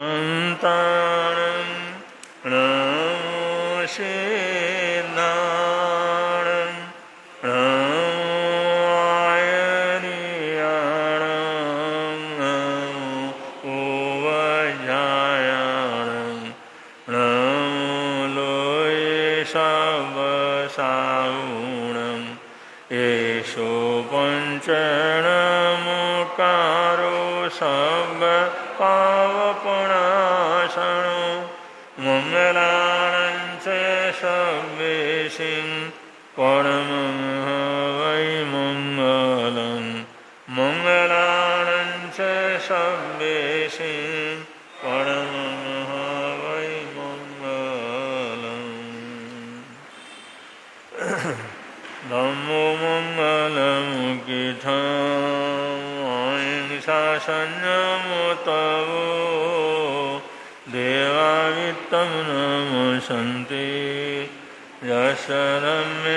अन्ताणं नमो सिद्धाणं नमो आयर्याणं नमो उवज्रायाणं नमो लोये सवसाहुणं येषु पञ्चनमुकारो सर्वपावपणासनो मङ्गलानं च सर्वेशिं परमं वै मङ्गलं मङ्गलानं च सर्वेशिं परमं वै मङ्गलम् धम्मो मङ्गलमुखिथम् अहिंसा संयमोत्तवो देवावित्तं नमसन्ति यशरम्यशयामणो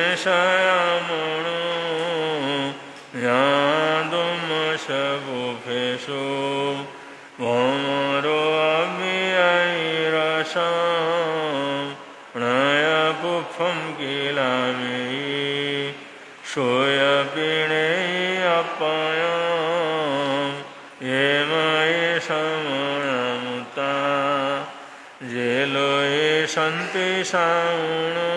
यादुमशगुफेषु भौमरो अव्ययैरसं नयपुफं किलामि सोयपिणेयपयं ये मयि समयमुता जेलोये सन्ति साउणो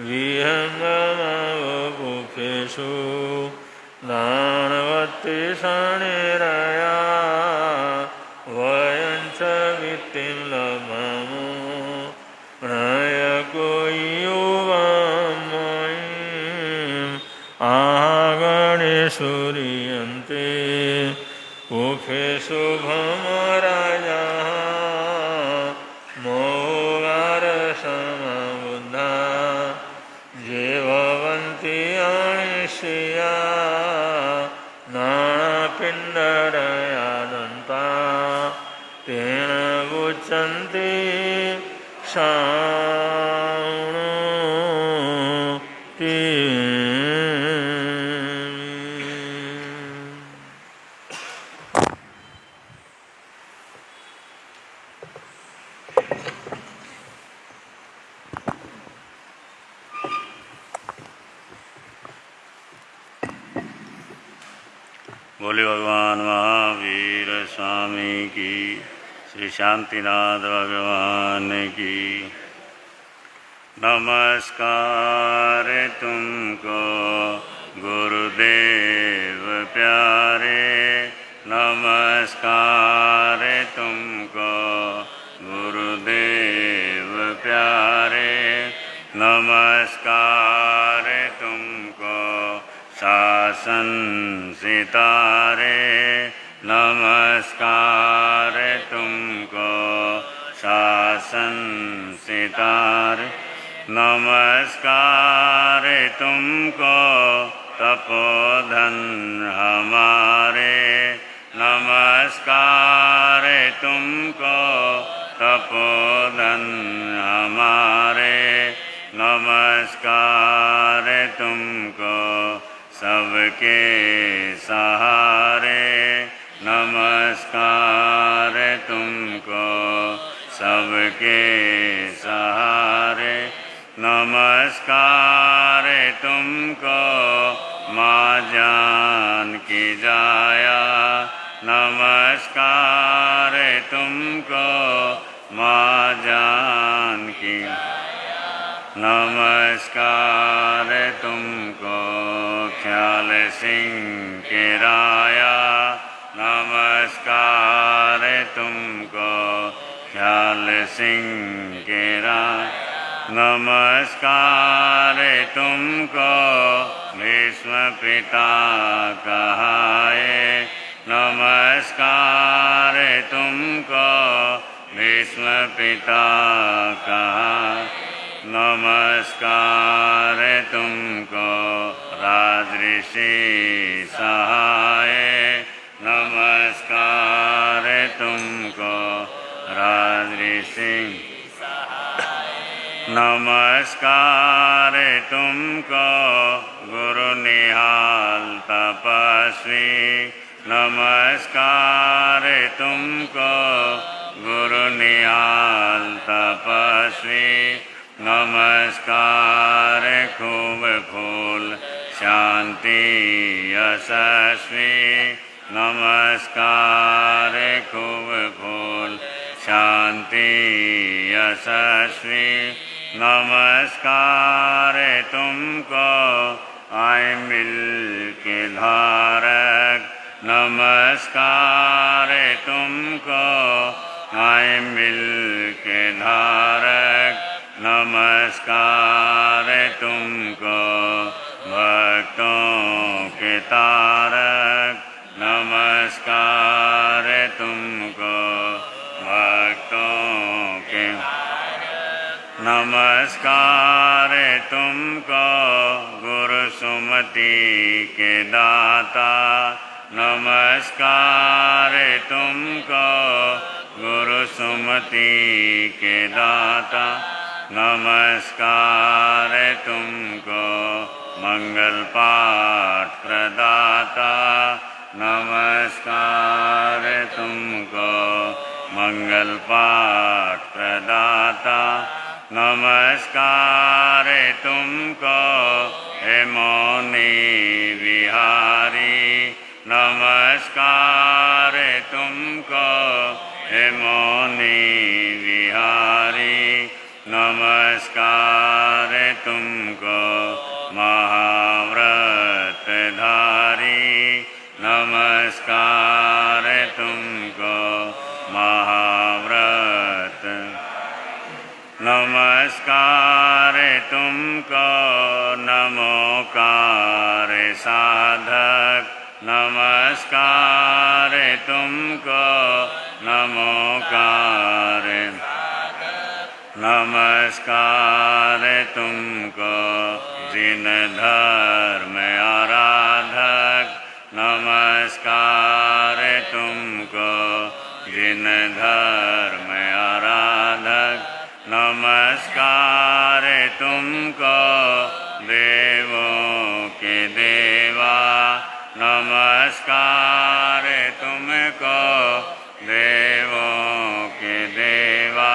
विहङ्गमवगुफेषु दानवत्ति शनिरया वयं च वित्तिं लभमो नयको युवमयीम् आगणेशुरियन्ते कुफेषु भमराजः मोगारसमबुद्धा ये भवन्ति अनिश्चया नानापिण्डरया दन्ता तेन मुच्यन्ते साउणो बोले भगवान महावीर स्वामी की, श्री शांतिनाथ भगवान की। नमस्कार तुमको गुरुदेव प्यारे, नमस्कार तुमको गुरुदेव प्यारे, नमस्कार तुमको शासन सितारे, नमस्कार तुमको शासन सितारे, नमस्कार तुमको तपोधन हमारे, नमस्कार तुमको तपोधन हमारे, नमस्कार तुमको सबके सहारे, नमस्कार तुमको सबके सहारे, नमस्कार तुमको माँ जान की जाया, नमस्कार तुमको माँ जान की, नमस्कार तुमको ख्याल सिंह के राया, नमस्कार तुमको ख्याल सिंह के राया, नमस्कार तुमको भीष्म पिता कहाए, नमस्कार तुमको भीष्म पिता कहाए, नमस्कार तुमको राजऋषि सहाय, नमस्कार तुमको राजऋषि नमस्कार तुमको गुरु निहाल तपस्वी, नमस्कार तुमको गुरु निहाल तपस्वी नमस्कार खूब फूल शांति यशस्वी नमस्कार खूब फूल शांति यशस्वी नमस्कार तुमको आए मिल के धारक नमस्कार तुमको आए मिल के धारक नमस्कार तुमको भक्तों के तारक नमस्कार तुमको भक्तों के नमस्कार तुमको गुरु सुमति के दाता नमस्कार तुमको गुरु सुमति के दाता नमस्कार तुमको मंगल पाठ प्रदाता नमस्कार तुमको मंगल पाठ प्रदाता नमस्कार तुमको हे मौनी विहारी नमस्कार तुमको हे मौनी विहारी नमस्कार तुमको महाव्रत धारी नमस्कार तुमको महाव्रत नमस्कार तुमको नमोकार साधक नमस्कार तुमको नमोकार नमस्कार तुमको जिन धर्म आराधक नमस्कार तुमको जिन धर्म आराधक नमस्कार तुमको देवों के देवा नमस्कार तुमको देवों के देवा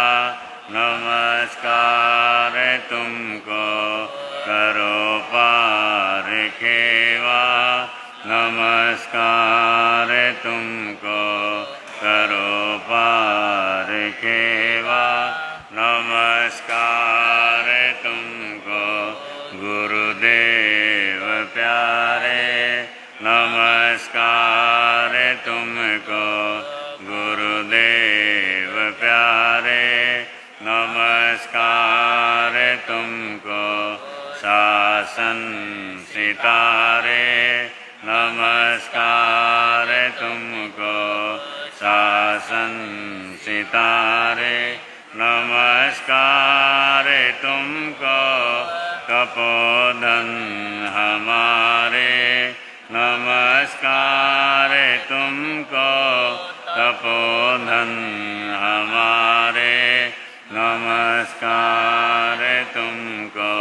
नमस्कार तुमको करो पार खेवा नमस्कार तुमको करो पार खेवा नमस्कार तुमको गुरुदेव प्यारे नमस्कार तुमको गुरुदेव प्यारे नमस्कार तुमको शासन सितारे नमस्कार तुमको शासन सितारे नमस्कार तुमको तपोधन हमारे नमस्कार तुमको तपोधन हमारे नमस्कार तुमको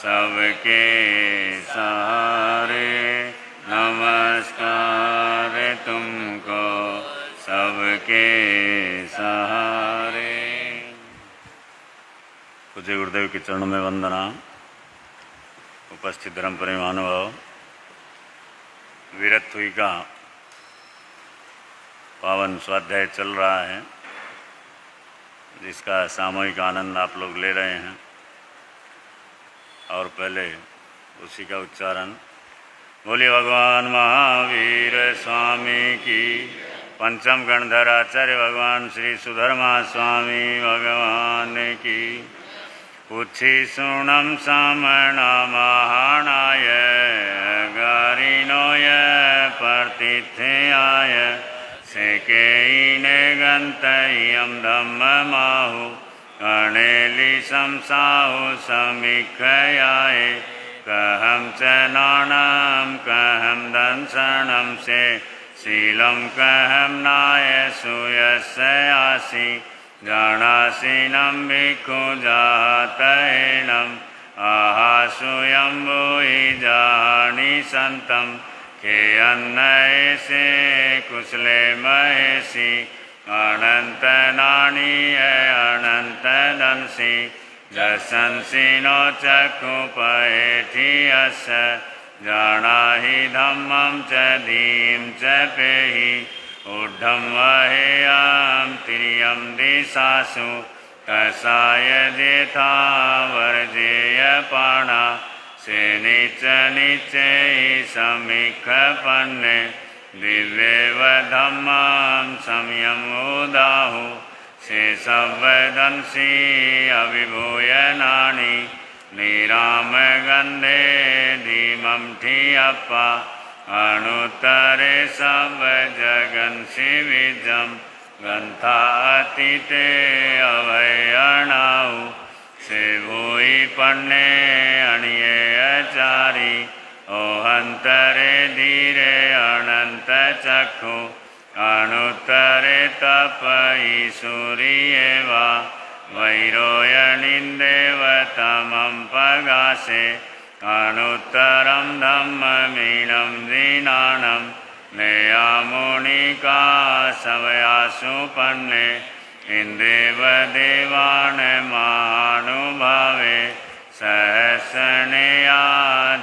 सबके सहारे नमस्कार तुमको सबके सहारे। पूज्य गुरुदेव के चरणों में वंदना। उपस्थित धर्म प्रेमी महानुभाव, वीरत्वई का पावन स्वाध्याय चल रहा है जिसका सामूहिक आनंद आप लोग ले रहे हैं और पहले उसी का उच्चारण बोलिए भगवान महावीर स्वामी की। पंचम गणधर आचार्य भगवान श्री सुधर्मा स्वामी भगवान की। पुछि सुणम समण महानाय गारिनोय प्रतिथ्याय सेकेने गन्तय्यं धम्ममाहु अणेलि संसाहु समीक्षयाय कहं च नाणं कहं दंसनं से शीलं कहं नाय सुयस्यासि जानासीनं भिक्खु जातैनं आहासूयं भूयि जानि सन्तं के अन्नये से कुशले महेशि अनंत पानीय अनंत दंसी जसंसी नो चक्षुपहेठियस जानाहि धम्मं च धीं च पेहि ऊर्ध्वं वहेयं तिर्यं दिशासु कसाय जेथा वर्जेय पाणा से नीच नीचे समीक्षपन्ने दिव्येव धम्मं संयम उदाहु से संवेदंसी अविभूय नानी निराम गंधे धीमं ठियप्पा अनुत्तरे सब जगन्सि विजम ग्रंथातीते अभयणाऊ से भूई पन्ने अणियेचारी ओहंतरे धीरे अनंत चक्षु अनुत्तरे तपई सूर्येवा वैरोयणिन्देवतमं पगासे अनुत्तरं धम्ममीनं दीनानं नेयामुनिका सवयासु पन्ने इंदेव देवान् महानुभावे सहस्रनेया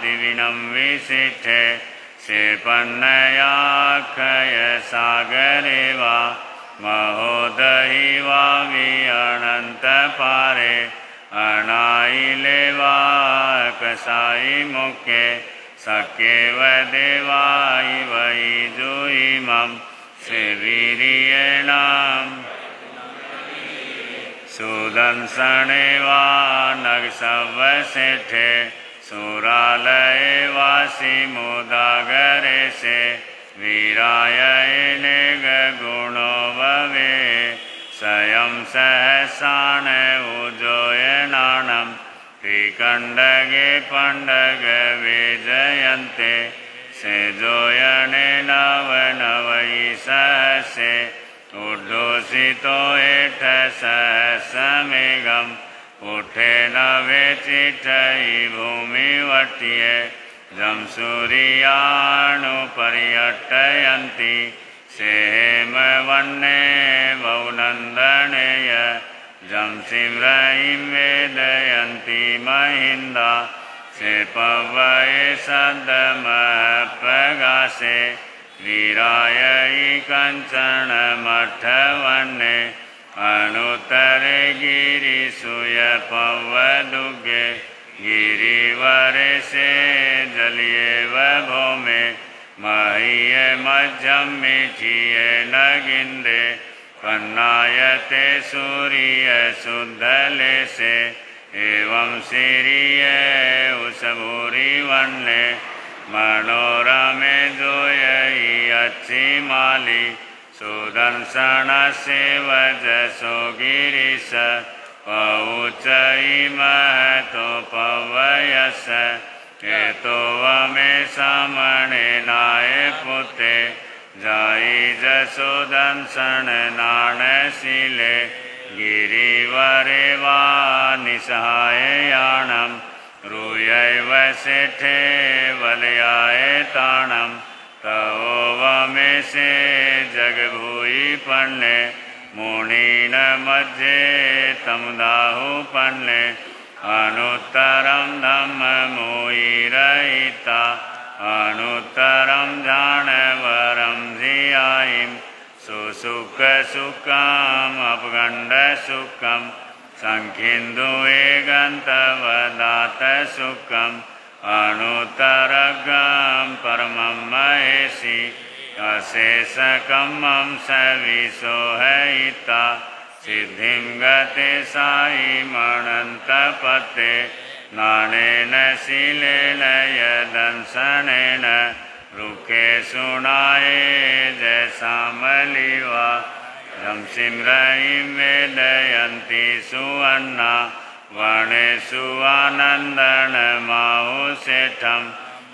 दिविनं विशिष्टे से पन्नयाक्षय सागरे वा महोदहि वा विअनंत पारे अनाइले वा कसाई मुखे सकेव देवाय वै जुइमं से वीर्येणां सुदंसने वा नगसवसेठे सुरालये वासी मुदागरे से वीरायणे गुणो भवे स्वयं सहसाण उजोयनानं त्रिकण्डगे पण्डग विजयन्ते से जोयने नवनवै सहसे उद्धोषितो एठ सहस्रमेघम् उठे नवे चिठई भूमिवट्ये जं सूर्यानुपर्यटयन्ति से हेमवन्ने बहुनन्दनेय जं सिम्रहीं वेदयन्ति महिन्दा से पवये सद्मप्रगासे वीरायै कञ्चनमठवन्ने अनुत्तरे गिरिसूय पवदुगे गिरिवरे से जलियेव भौमे मह्ये मध्यं मीठिये नगिन्दे पन्नायते सूर्य शुद्धले से एवं सिरिये उसभूरिवन्ने मनोरमे जोयई अच्छी माली सुदर्शन सेवजसो गिरीश पौचई महतो पवयस हेतो वमे सामणे नाय पुते जाई जसोदंसन नाणशीले गिरिवरे वा निसहाययाणं रूयैव सेठे वलयाय ताणं तवोवमे से जगभूयि पन्ने मुनीन मध्ये तमदाहु पन्ने अनुत्तरं धम्ममुयिरहिता अनुत्तरं जानवरं धियायिं सुसुखसुखम् अपगण्डसुखं संखिन्दुवे गन्तवदातसुखम् अनुत्तरगं परमं महेशि अशेषकमं सविशोहयिता सिद्धिं गते सायिमनन्तपते नानेन शीलेन यदंसनेन रुखे सुनाये जयसामलिवा रं सिम्रहीं वेदयन्ति सुवर्णा वनेषु आनन्दनमाहुषेठं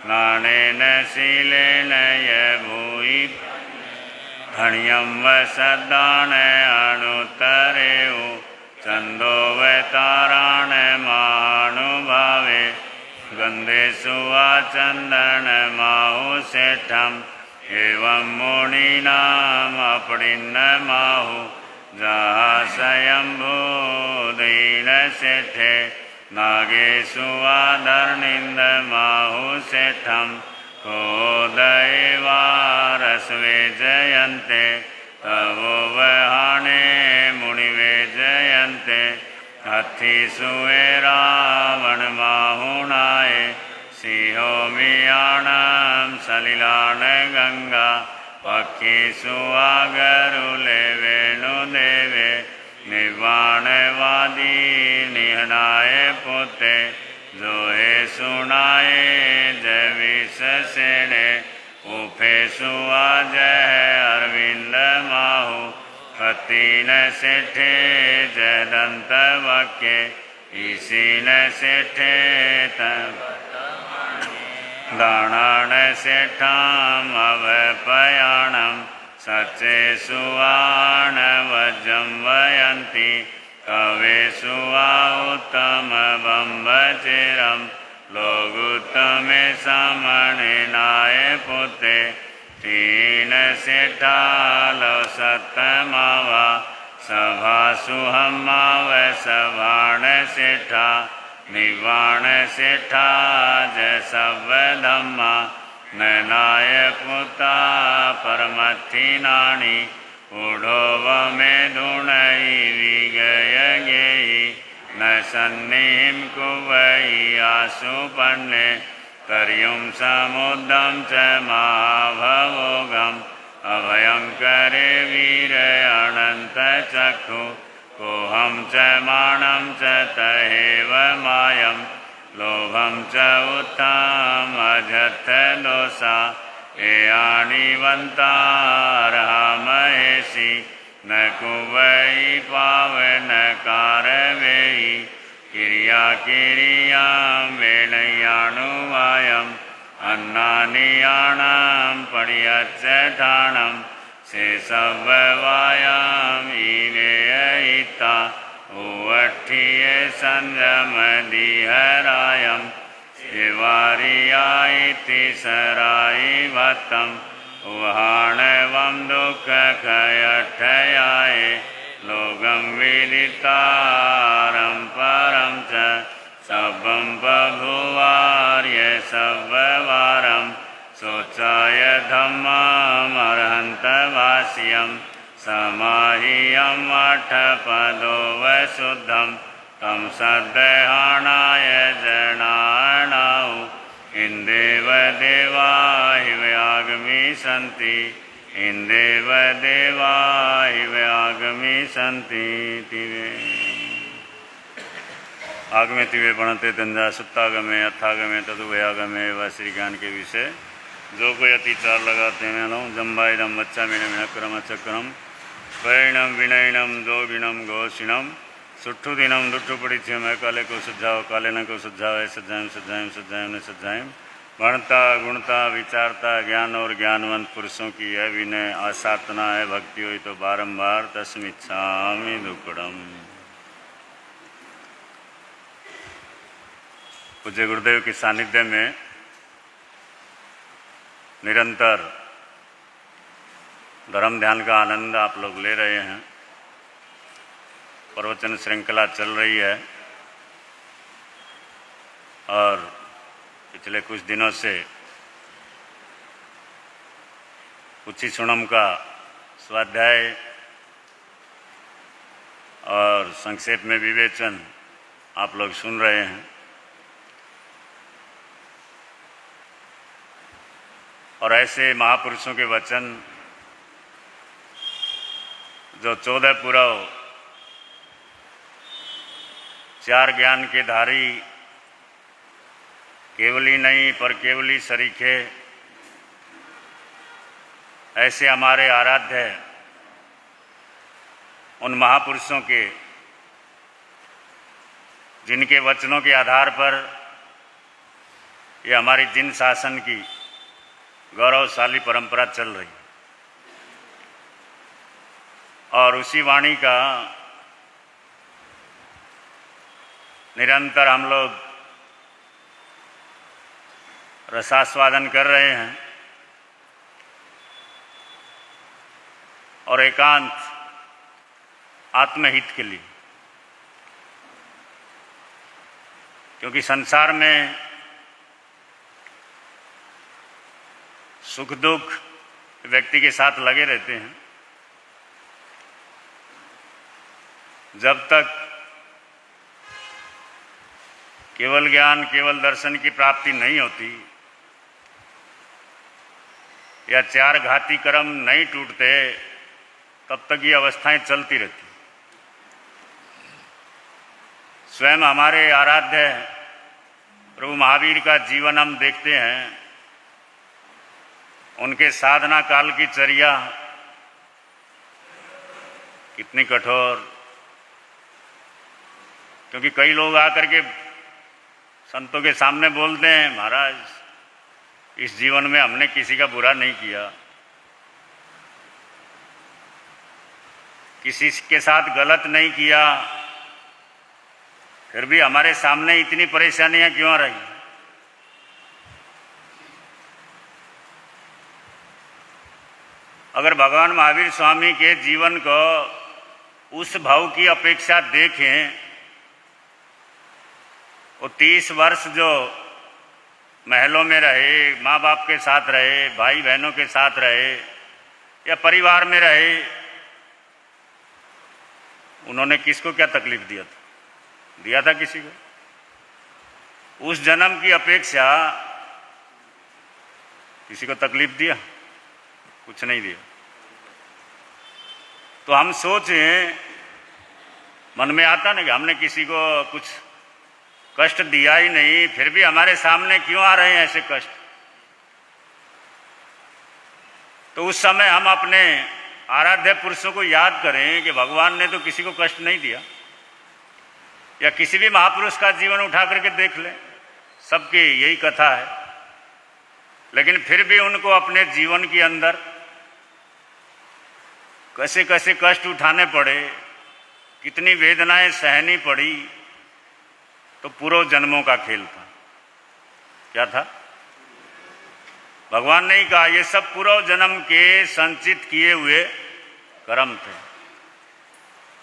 नानेन शीलेन यभूयि हण्यं वसदान अनुत्तरेउ छन्दोवताराण महानुभावे गन्धेषु आचन्दनमाहुषेठम् एवं मुनीनाम् अपरिन्नमाहु जहाँ स्वयंभूदीन सेठे नागेशु आदर्निंद माहु सेठम को दैवारस वे जयन्ते तवो वहाने मुनिवे जयन्ते हाथी सुए रावण माहुनाए सिंहो मियाणम सलिलान गंगा पक्षी सुआगरुले वेणुदेवे निर्वाणवादी निहनाए पोते जोहे सुनाए जय विष सेने उफे सुआ जय अरविंद माहु खतीन सेठे जय दंत वाक्य ईसीन सेठे दाणान सेठाम अवपयाणम सचे सुवाण वजम वयंती कवे सुवा उत्तम बम्बचिरम लोगुत्तमे समणे नाय पुते तीन सेठा लो सतमावा सभा सुहमाव सभाण सेठा निवाण सेठा जय सब धम्मा ननाय पुता परमथि नानी उढ़ोव में धुणई विगय गेयी न सन्निहिम कुवई आसु पन्ने करियुम समुद्रम च महाभवोगम अभयंकरे वीर अनंत चक्षु कोहम च माणम च तहेव मायम लोभम च उत्तम अजथ दोषा एयानिवंतारहा महेशी न कुवई पावन कारवेयी किरिया किरियां वेणयानुवायम अन्नानियाणां पडियच्चठाणं से सव्वायाम ईवेयिता उवट्ठिये संयमदिहरायम शिवारियाइति सराई भत्तम उहाणवं दुःखखयठयाय लोगं विदितारं परं च सबं बभुवार्य सव्वारं सोचाय धम्ममर्हन्तवास्यं समाहियं अठपदो वशुद्धं तं सद्देहाणाय जनाणाौ इन्देव देवा हिव्यागमी सन्ति इन्देव देवा हिव्यागमी सन्ति तिवे आगमे तिवे पढ़ते तंजा सुत्तागमे अथागमे तदुभयागमे व श्री ज्ञान के विषय जो कोई अति चार लगाते हैं लो जम्बाइदम बच्चा मीनम क्रम चक्रम पैणम विनयनम दोगिणम घोषिणम सुट्ठु दिनम दुट्ठु पड़ीछम काले को सुझाव काले न को सुझाव सज्जायम सज्जायम सज्जायम न सज्जायम भणता गुणता विचारता ज्ञान और ज्ञानवंत पुरुषों की है विनय आसाधना है भक्ति हुई तो बारंबार तस्मिच्छामि दुक्कड़म। पूज्य गुरुदेव के सानिध्य में निरंतर धर्म ध्यान का आनंद आप लोग ले रहे हैं। प्रवचन श्रृंखला चल रही है और पिछले कुछ दिनों से उच्चीषणम का स्वाध्याय और संक्षेप में विवेचन आप लोग सुन रहे हैं। और ऐसे महापुरुषों के वचन जो 14 पुरव 4 ज्ञान के धारी केवली नहीं पर केवली सरीखे ऐसे हमारे आराध्य उन महापुरुषों के जिनके वचनों के आधार पर ये हमारी जिन शासन की गौरवशाली परंपरा चल रही और उसी वाणी का निरंतर हम लोग रसास्वादन कर रहे हैं और एकांत आत्महित के लिए। क्योंकि संसार में सुख दुख व्यक्ति के साथ लगे रहते हैं। जब तक केवल ज्ञान, केवल दर्शन की प्राप्ति नहीं होती या चार घाती कर्म नहीं टूटते, तब तक ये अवस्थाएं चलती रहती। स्वयं हमारे आराध्य प्रभु महावीर का जीवन हम देखते हैं, उनके साधना काल की चर्या कितनी कठोर। क्योंकि कई लोग आकर के संतों के सामने बोलते हैं, महाराज इस जीवन में हमने किसी का बुरा नहीं किया, किसी के साथ गलत नहीं किया, फिर भी हमारे सामने इतनी परेशानियां क्यों आ रही। अगर भगवान महावीर स्वामी के जीवन को उस भाव की अपेक्षा देखें, वो 30 वर्ष जो महलों में रहे, माँ बाप के साथ रहे, भाई बहनों के साथ रहे या परिवार में रहे, उन्होंने किसको क्या तकलीफ दिया था किसी को? उस जन्म की अपेक्षा किसी को तकलीफ दिया? कुछ नहीं दिया। तो हम सोचें, मन में आता ना कि हमने किसी को कुछ कष्ट दिया ही नहीं, फिर भी हमारे सामने क्यों आ रहे हैं ऐसे कष्ट। तो उस समय हम अपने आराध्य पुरुषों को याद करें कि भगवान ने तो किसी को कष्ट नहीं दिया। या किसी भी महापुरुष का जीवन उठा करके देख लें, सबकी यही कथा है। लेकिन फिर भी उनको अपने जीवन के अंदर कैसे कैसे कष्ट उठाने पड़े, कितनी वेदनाएं सहनी पड़ी, तो पूर्व जन्मों का खेल था। क्या था? भगवान ने ही कहा ये सब पूर्व जन्म के संचित किए हुए कर्म थे।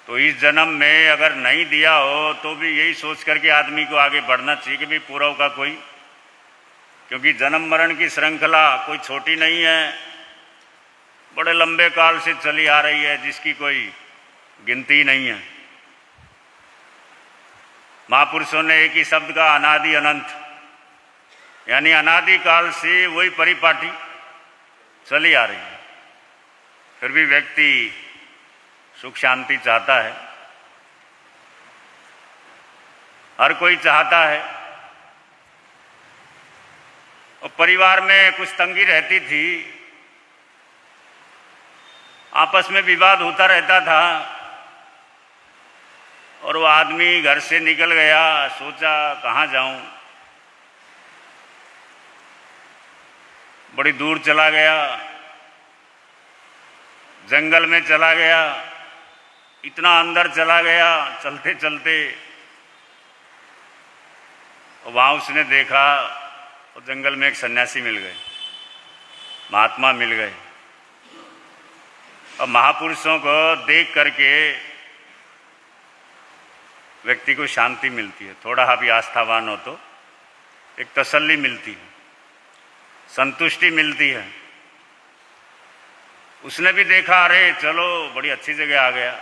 तो इस जन्म में अगर नहीं दिया हो तो भी यही सोच करके आदमी को आगे बढ़ना चाहिए कि भी पूर्व का कोई, क्योंकि जन्म मरण की श्रृंखला कोई छोटी नहीं है, बड़े लंबे काल से चली आ रही है, जिसकी कोई गिनती नहीं है। महापुरुषों ने एक ही शब्द का अनादि अनंत, यानी अनादि काल से वही परिपाटी चली आ रही है। फिर भी व्यक्ति सुख शांति चाहता है, हर कोई चाहता है। और परिवार में कुछ तंगी रहती थी, आपस में विवाद होता रहता था, और वो आदमी घर से निकल गया, सोचा कहाँ जाऊं, बड़ी दूर चला गया, जंगल में चला गया, इतना अंदर चला गया चलते चलते। वहाँ उसने देखा, और जंगल में एक सन्यासी मिल गए, महात्मा मिल गए। और महापुरुषों को देख करके व्यक्ति को शांति मिलती है। थोड़ा भी आस्थावान हो तो एक तसल्ली मिलती है, संतुष्टि मिलती है। उसने भी देखा, अरे चलो बड़ी अच्छी जगह आ गया।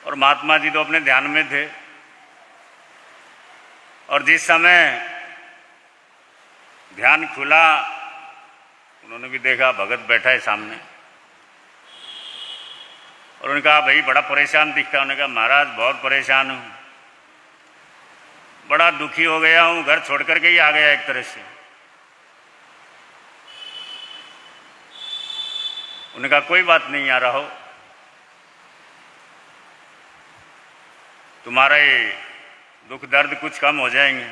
और महात्मा जी तो अपने ध्यान में थे, और जिस समय ध्यान खुला, उन्होंने भी देखा भगत बैठा है सामने, और उन्होंने कहा भाई बड़ा परेशान दिखता है। उन्होंने कहा महाराज बहुत परेशान हूँ, बड़ा दुखी हो गया हूँ, घर छोड़ करके ही आ गया एक तरह से। उन्होंने कहा कोई बात नहीं, आ रहो, तुम्हारे दुख दर्द कुछ कम हो जाएंगे।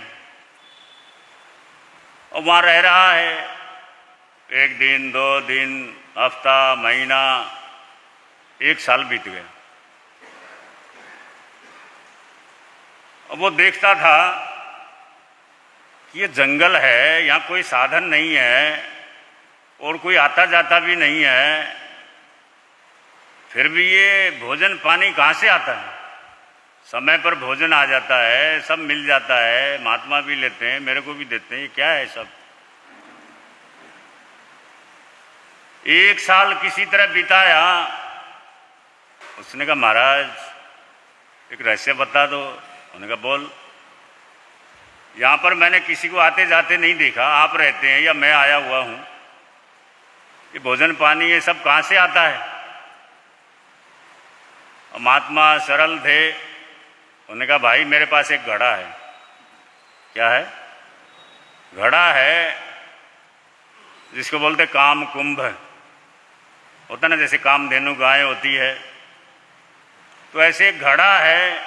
और वहाँ रह रहा है, 1 दिन 2 दिन, हफ्ता, महीना, 1 साल बीत गया। और वो देखता था कि ये जंगल है, यहाँ कोई साधन नहीं है और कोई आता जाता भी नहीं है, फिर भी ये भोजन पानी कहाँ से आता है? समय पर भोजन आ जाता है, सब मिल जाता है, महात्मा भी लेते हैं, मेरे को भी देते हैं, ये क्या है सब? एक साल किसी तरह बिताया। उसने कहा महाराज एक रहस्य बता दो। उन्होंने कहा बोल। यहाँ पर मैंने किसी को आते जाते नहीं देखा, आप रहते हैं या मैं आया हुआ हूँ, ये भोजन पानी ये सब कहाँ से आता है? महात्मा सरल थे। उन्होंने कहा भाई मेरे पास एक घड़ा है। क्या है? घड़ा है जिसको बोलते काम कुंभ होता ना, जैसे कामधेनु गाय होती है, तो ऐसे एक घड़ा है,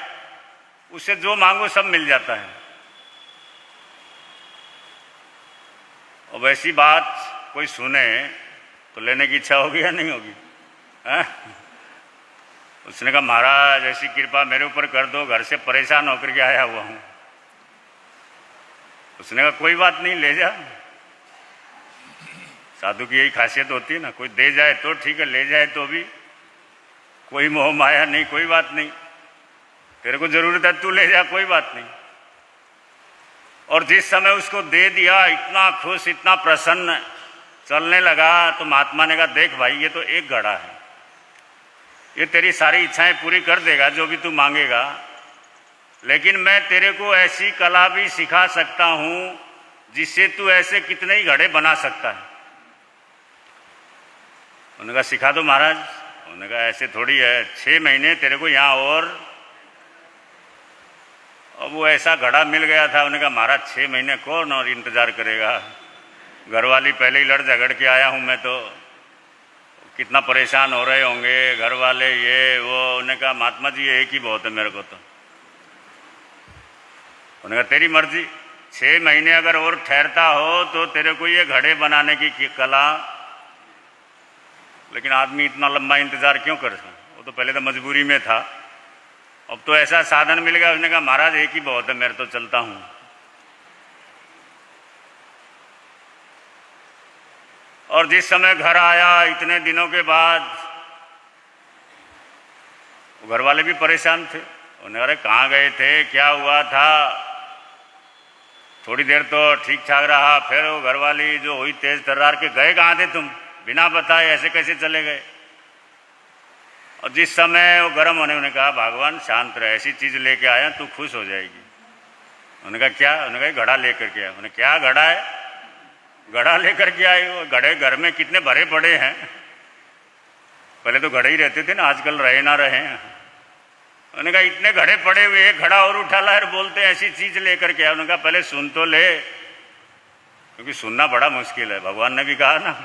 उससे जो मांगो सब मिल जाता है। और वैसी बात कोई सुने तो लेने की इच्छा होगी या नहीं होगी? उसने कहा महाराज ऐसी कृपा मेरे ऊपर कर दो, घर से परेशान होकर के आया हुआ हूं। उसने कहा कोई बात नहीं, ले जा। साधु की यही खासियत होती है ना, कोई दे जाए तो ठीक है, ले जाए तो भी कोई मोह माया नहीं, कोई बात नहीं, तेरे को जरूरत है तू ले जा, कोई बात नहीं। और जिस समय उसको दे दिया, इतना खुश, इतना प्रसन्न, चलने लगा, तो महात्मा ने कहा देख भाई ये तो एक घड़ा है, ये तेरी सारी इच्छाएं पूरी कर देगा जो भी तू मांगेगा, लेकिन मैं तेरे को ऐसी कला भी सिखा सकता हूं जिससे तू ऐसे कितने ही घड़े बना सकता है। उन्होंने कहा सिखा दो महाराज। उन्होंने कहा ऐसे थोड़ी है, 6 महीने तेरे को यहाँ और अब वो ऐसा घड़ा मिल गया था। उन्होंने कहा महाराज 6 महीने कौन और इंतजार करेगा, घरवाली पहले ही लड़ झगड़ के आया हूँ मैं, तो कितना परेशान हो रहे होंगे घर वाले, ये वो। उन्होंने कहा महात्मा जी एक ही बहुत है मेरे को तो। उन्होंने कहा तेरी मर्जी, 6 महीने अगर और ठहरता हो तो तेरे को ये घड़े बनाने की कला, लेकिन आदमी इतना लंबा इंतजार क्यों कर? वो तो पहले तो मजबूरी में था, अब तो ऐसा साधन मिल गया। उसने कहा महाराज एक ही बहुत है, मेरे तो चलता हूं। और जिस समय घर आया इतने दिनों के बाद, घर वाले भी परेशान थे। उन्हें अरे कहाँ गए थे, क्या हुआ था? थोड़ी देर तो ठीक ठाक रहा, फिर वो घरवाली जो हुई तेज तर्रार के, गए कहाँ थे तुम, बिना बताए ऐसे कैसे चले गए? और जिस समय वो गर्म होने, उन्होंने कहा भगवान शांत रहे, ऐसी चीज लेके आया तू खुश हो जाएगी। उन्होंने कहा क्या? उन्होंने कहा घड़ा लेकर के आया। उन्होंने क्या घड़ा है? घड़ा लेकर के आए। वो घड़े घर में कितने भरे पड़े हैं, पहले तो घड़े ही रहते थे ना, आजकल रहे ना रहे। उन्होंने कहा इतने घड़े पड़े हुए, एक घड़ा और उठा ला और बोलते ऐसी चीज लेकर के आया। उन्होंने कहा पहले सुन तो ले, क्योंकि सुनना बड़ा मुश्किल है। भगवान ने भी कहा ना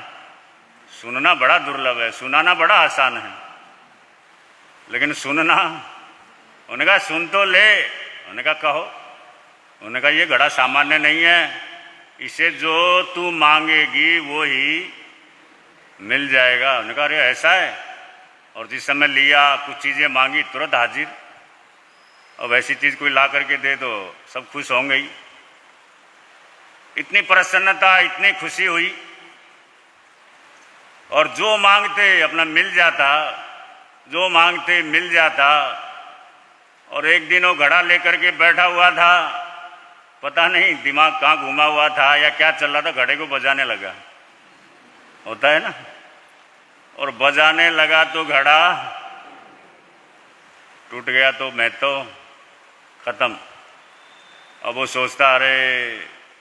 सुनना बड़ा दुर्लभ है, सुनाना बड़ा आसान है, लेकिन सुनना। उन्होंने कहा सुन तो ले। उन्होंने कहा कहो। उन्होंने कहा ये घड़ा सामान्य नहीं है, इसे जो तू मांगेगी वो ही मिल जाएगा। उन्होंने कहा अरे ऐसा है? और जिस समय लिया, कुछ चीजें मांगी, तुरंत हाजिर। अब ऐसी चीज कोई ला करके दे तो सब खुश होंगे ही। इतनी प्रसन्नता, इतनी खुशी हुई, और जो मांगते अपना मिल जाता, जो मांगते मिल जाता। और एक दिन वो घड़ा लेकर के बैठा हुआ था, पता नहीं दिमाग कहाँ घुमा हुआ था या क्या चल रहा था, घड़े को बजाने लगा, होता है ना, और बजाने लगा तो घड़ा टूट गया। तो मैं तो खत्म। अब वो सोचता अरे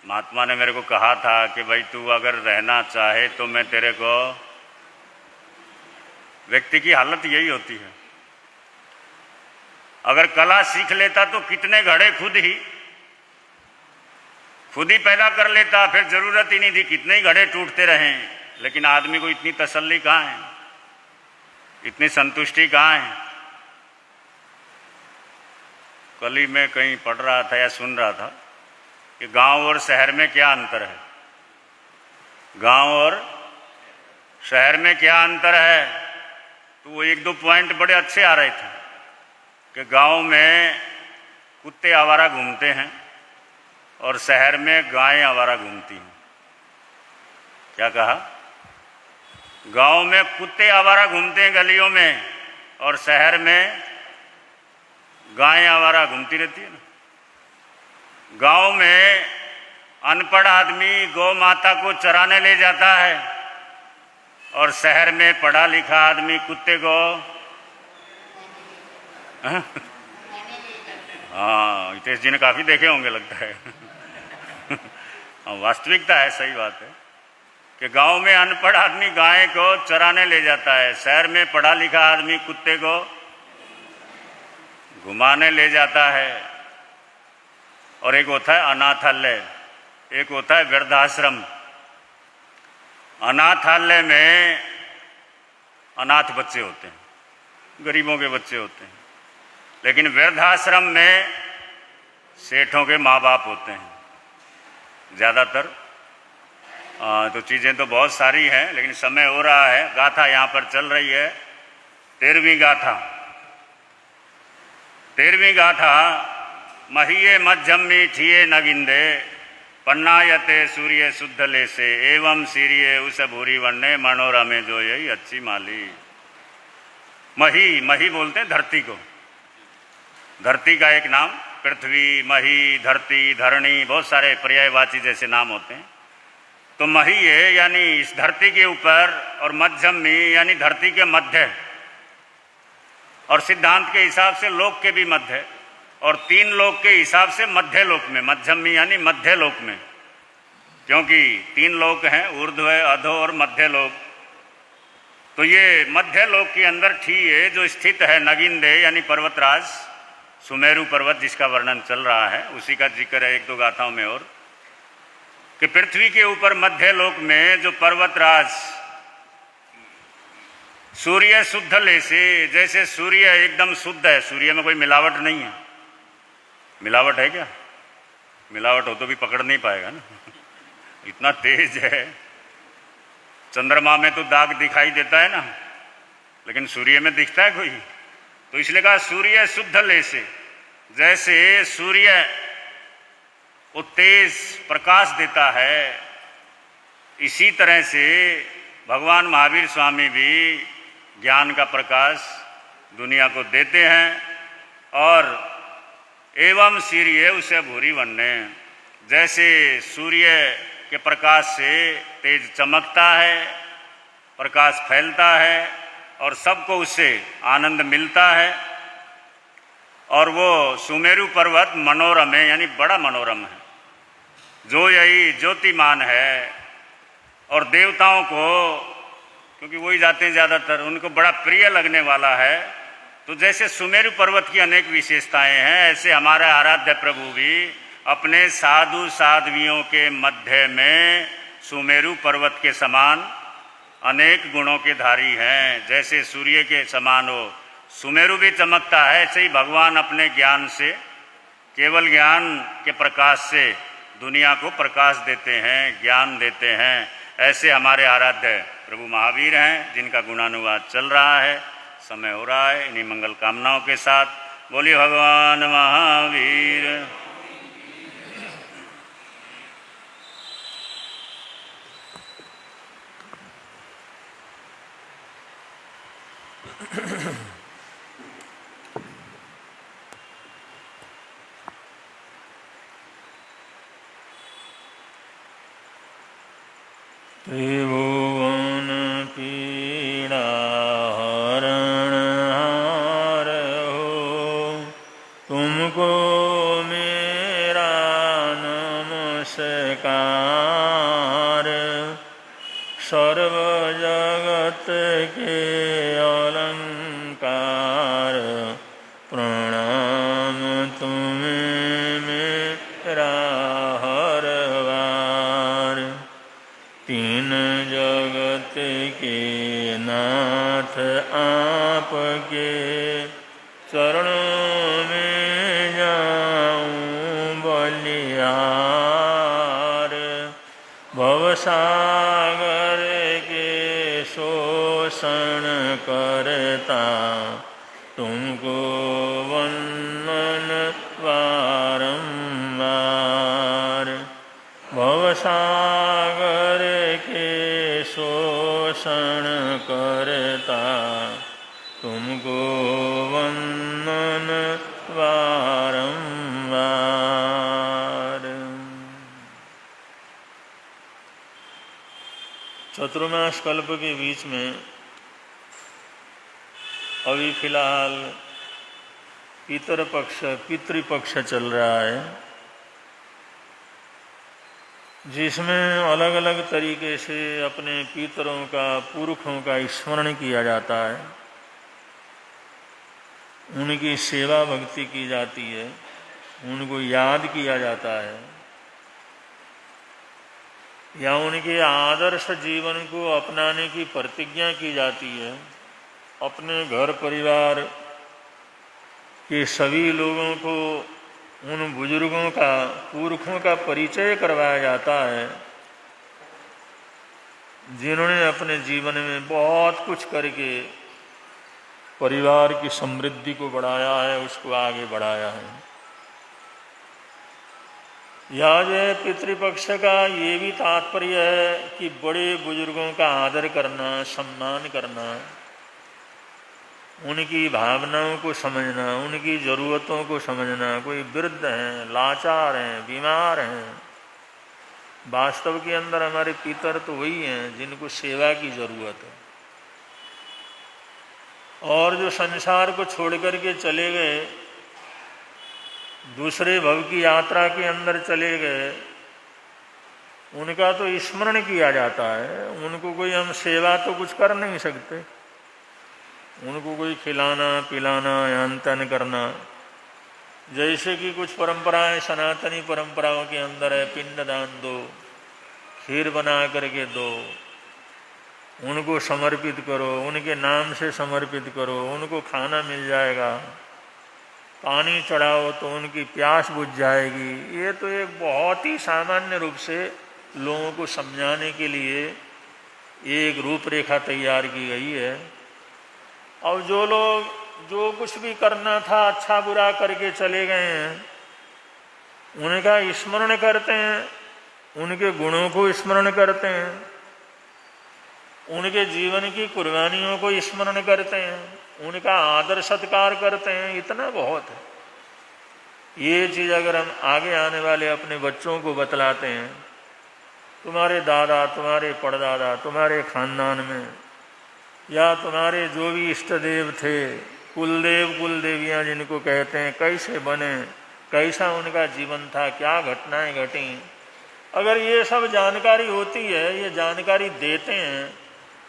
महात्मा ने मेरे को कहा था कि भाई तू अगर रहना चाहे तो मैं तेरे को। व्यक्ति की हालत यही होती है, अगर कला सीख लेता तो कितने घड़े खुद ही पैदा कर लेता, फिर जरूरत ही नहीं थी, कितने ही घड़े टूटते रहे। लेकिन आदमी को इतनी तसल्ली कहाँ है, इतनी संतुष्टि कहाँ है? कल ही मैं कहीं पढ़ रहा था या सुन रहा था कि गांव और शहर में क्या अंतर है। गांव और शहर में क्या अंतर है? तो वो 1-2 पॉइंट बड़े अच्छे आ रहे थे कि गांव में कुत्ते आवारा घूमते हैं और शहर में गायें आवारा घूमती हैं। क्या कहा? गांव में कुत्ते आवारा घूमते हैं गलियों में और शहर में गायें आवारा घूमती रहती है ना। गांव में अनपढ़ आदमी गौ माता को चराने ले जाता है और शहर में पढ़ा लिखा आदमी कुत्ते को हाँ हितेश जी ने काफी देखे होंगे लगता है। वास्तविकता है, सही बात है कि गांव में अनपढ़ आदमी गाय को चराने ले जाता है, शहर में पढ़ा लिखा आदमी कुत्ते को घुमाने ले जाता है। और एक होता है अनाथालय, एक होता है वृद्धाश्रम। अनाथालय में अनाथ बच्चे होते हैं, गरीबों के बच्चे होते हैं, लेकिन वृद्धाश्रम में सेठों के माँ बाप होते हैं ज़्यादातर। तो चीज़ें तो बहुत सारी हैं, लेकिन समय हो रहा है। गाथा यहाँ पर चल रही है, 13वीं गाथा। 13वीं गाथा महिये मध्यमी ठिये नगिंदे पन्नायते सूर्य शुद्ध ले से एवं सीरिये उस भूरी वन्ने मनोरमे जो यही अच्छी माली। मही, मही बोलते हैं धरती को, धरती का एक नाम पृथ्वी, मही, धरती, धरणी, बहुत सारे पर्यायवाची जैसे नाम होते हैं। तो मही है यानी इस धरती के ऊपर, और मध्यमी यानी धरती के मध्य, और सिद्धांत के हिसाब से लोक के भी मध्य, और 3 लोक के हिसाब से मध्य लोक में, मध्यमी यानी मध्य लोक में, क्योंकि 3 लोक हैं, ऊर्ध्व, अधो और मध्य लोक। तो ये मध्य लोक के अंदर ठीये जो स्थित है नगिंदे यानी पर्वतराज, सुमेरु पर्वत जिसका वर्णन चल रहा है, उसी का जिक्र है 1-2 गाथाओं में। और कि पृथ्वी के ऊपर मध्य लोक में जो पर्वतराज सूर्य शुद्ध ले से, जैसे सूर्य एकदम शुद्ध है, सूर्य में कोई मिलावट नहीं है। मिलावट है क्या? मिलावट हो तो भी पकड़ नहीं पाएगा ना, इतना तेज है। चंद्रमा में तो दाग दिखाई देता है ना, लेकिन सूर्य में दिखता है कोई? तो इसलिए कहा सूर्य शुद्ध ले से, जैसे सूर्य वो तेज प्रकाश देता है, इसी तरह से भगवान महावीर स्वामी भी ज्ञान का प्रकाश दुनिया को देते हैं। और एवं सूर्य उसे भूरी वन्ने, जैसे सूर्य के प्रकाश से तेज चमकता है, प्रकाश फैलता है और सबको उससे आनंद मिलता है। और वो सुमेरु पर्वत मनोरम है, यानी बड़ा मनोरम है, जो यही ज्योतिमान है। और देवताओं को, क्योंकि वही जाते हैं ज़्यादातर, उनको बड़ा प्रिय लगने वाला है। तो जैसे सुमेरु पर्वत की अनेक विशेषताएं हैं, ऐसे हमारे आराध्य प्रभु भी अपने साधु साध्वियों के मध्य में सुमेरु पर्वत के समान अनेक गुणों के धारी हैं। जैसे सूर्य के समान हो सुमेरु भी चमकता है, ऐसे ही भगवान अपने ज्ञान से, केवल ज्ञान के प्रकाश से दुनिया को प्रकाश देते हैं, ज्ञान देते हैं। ऐसे हमारे आराध्य प्रभु महावीर हैं, जिनका गुणानुवाद चल रहा है। समय हो रहा है, इन्हीं मंगल कामनाओं के साथ बोलिए भगवान महावीर। त्रिभुवन पीड़ा हरण हार हो, तुमको मेरा नमस्कार। सर्व जगत के अलंकार, प्रणाम तुम्हें मेरा हर बार। 3 जगत के नाथ आपके, चरणों में जाऊं बलिहार। भवसागर के शोषण करता, तुमको वंदन बारंबार। भवसागर के शोषण करता, तुमको तुमको वंदन बारंबार। चतुर्मास कल्प के बीच में अभी फिलहाल पितृपक्ष चल रहा है, जिसमें अलग अलग तरीके से अपने पितरों का, पुरखों का स्मरण किया जाता है, उनकी सेवा भक्ति की जाती है, उनको याद किया जाता है, या उनके आदर्श जीवन को अपनाने की प्रतिज्ञा की जाती है। अपने घर परिवार के सभी लोगों को उन बुजुर्गों का, पुरखों का परिचय करवाया जाता है, जिन्होंने अपने जीवन में बहुत कुछ करके परिवार की समृद्धि को बढ़ाया है, उसको आगे बढ़ाया है। या जो पितृपक्ष का ये भी तात्पर्य है कि बड़े बुजुर्गों का आदर करना, सम्मान करना, उनकी भावनाओं को समझना, उनकी ज़रूरतों को समझना। कोई वृद्ध हैं, लाचार हैं, बीमार हैं, वास्तव के अंदर हमारे पितर तो वही हैं जिनको सेवा की ज़रूरत है, और जो संसार को छोड़ करके चले गए, दूसरे भव की यात्रा के अंदर चले गए, उनका तो स्मरण किया जाता है। उनको कोई हम सेवा तो कुछ कर नहीं सकते, उनको कोई खिलाना पिलाना यान त्यान करना, जैसे कि कुछ परंपराएं सनातनी परंपराओं के अंदर है, पिंडदान दो, खीर बना करके दो, उनको समर्पित करो, उनके नाम से समर्पित करो, उनको खाना मिल जाएगा, पानी चढ़ाओ तो उनकी प्यास बुझ जाएगी। ये तो एक बहुत ही सामान्य रूप से लोगों को समझाने के लिए एक रूपरेखा तैयार की गई है। और जो लोग जो कुछ भी करना था अच्छा बुरा करके चले गए हैं, उनका स्मरण करते हैं, उनके गुणों को स्मरण करते हैं, उनके जीवन की कुर्बानियों को स्मरण करते हैं, उनका आदर सत्कार करते हैं, इतना बहुत है। ये चीज़ अगर हम आगे आने वाले अपने बच्चों को बतलाते हैं, तुम्हारे दादा, तुम्हारे परदादा, तुम्हारे खानदान में या तुम्हारे जो भी इष्ट देव थे, कुलदेव कुलदेवियाँ जिनको कहते हैं, कैसे बने, कैसा उनका जीवन था, क्या घटनाएं घटी, अगर ये सब जानकारी होती है, ये जानकारी देते हैं,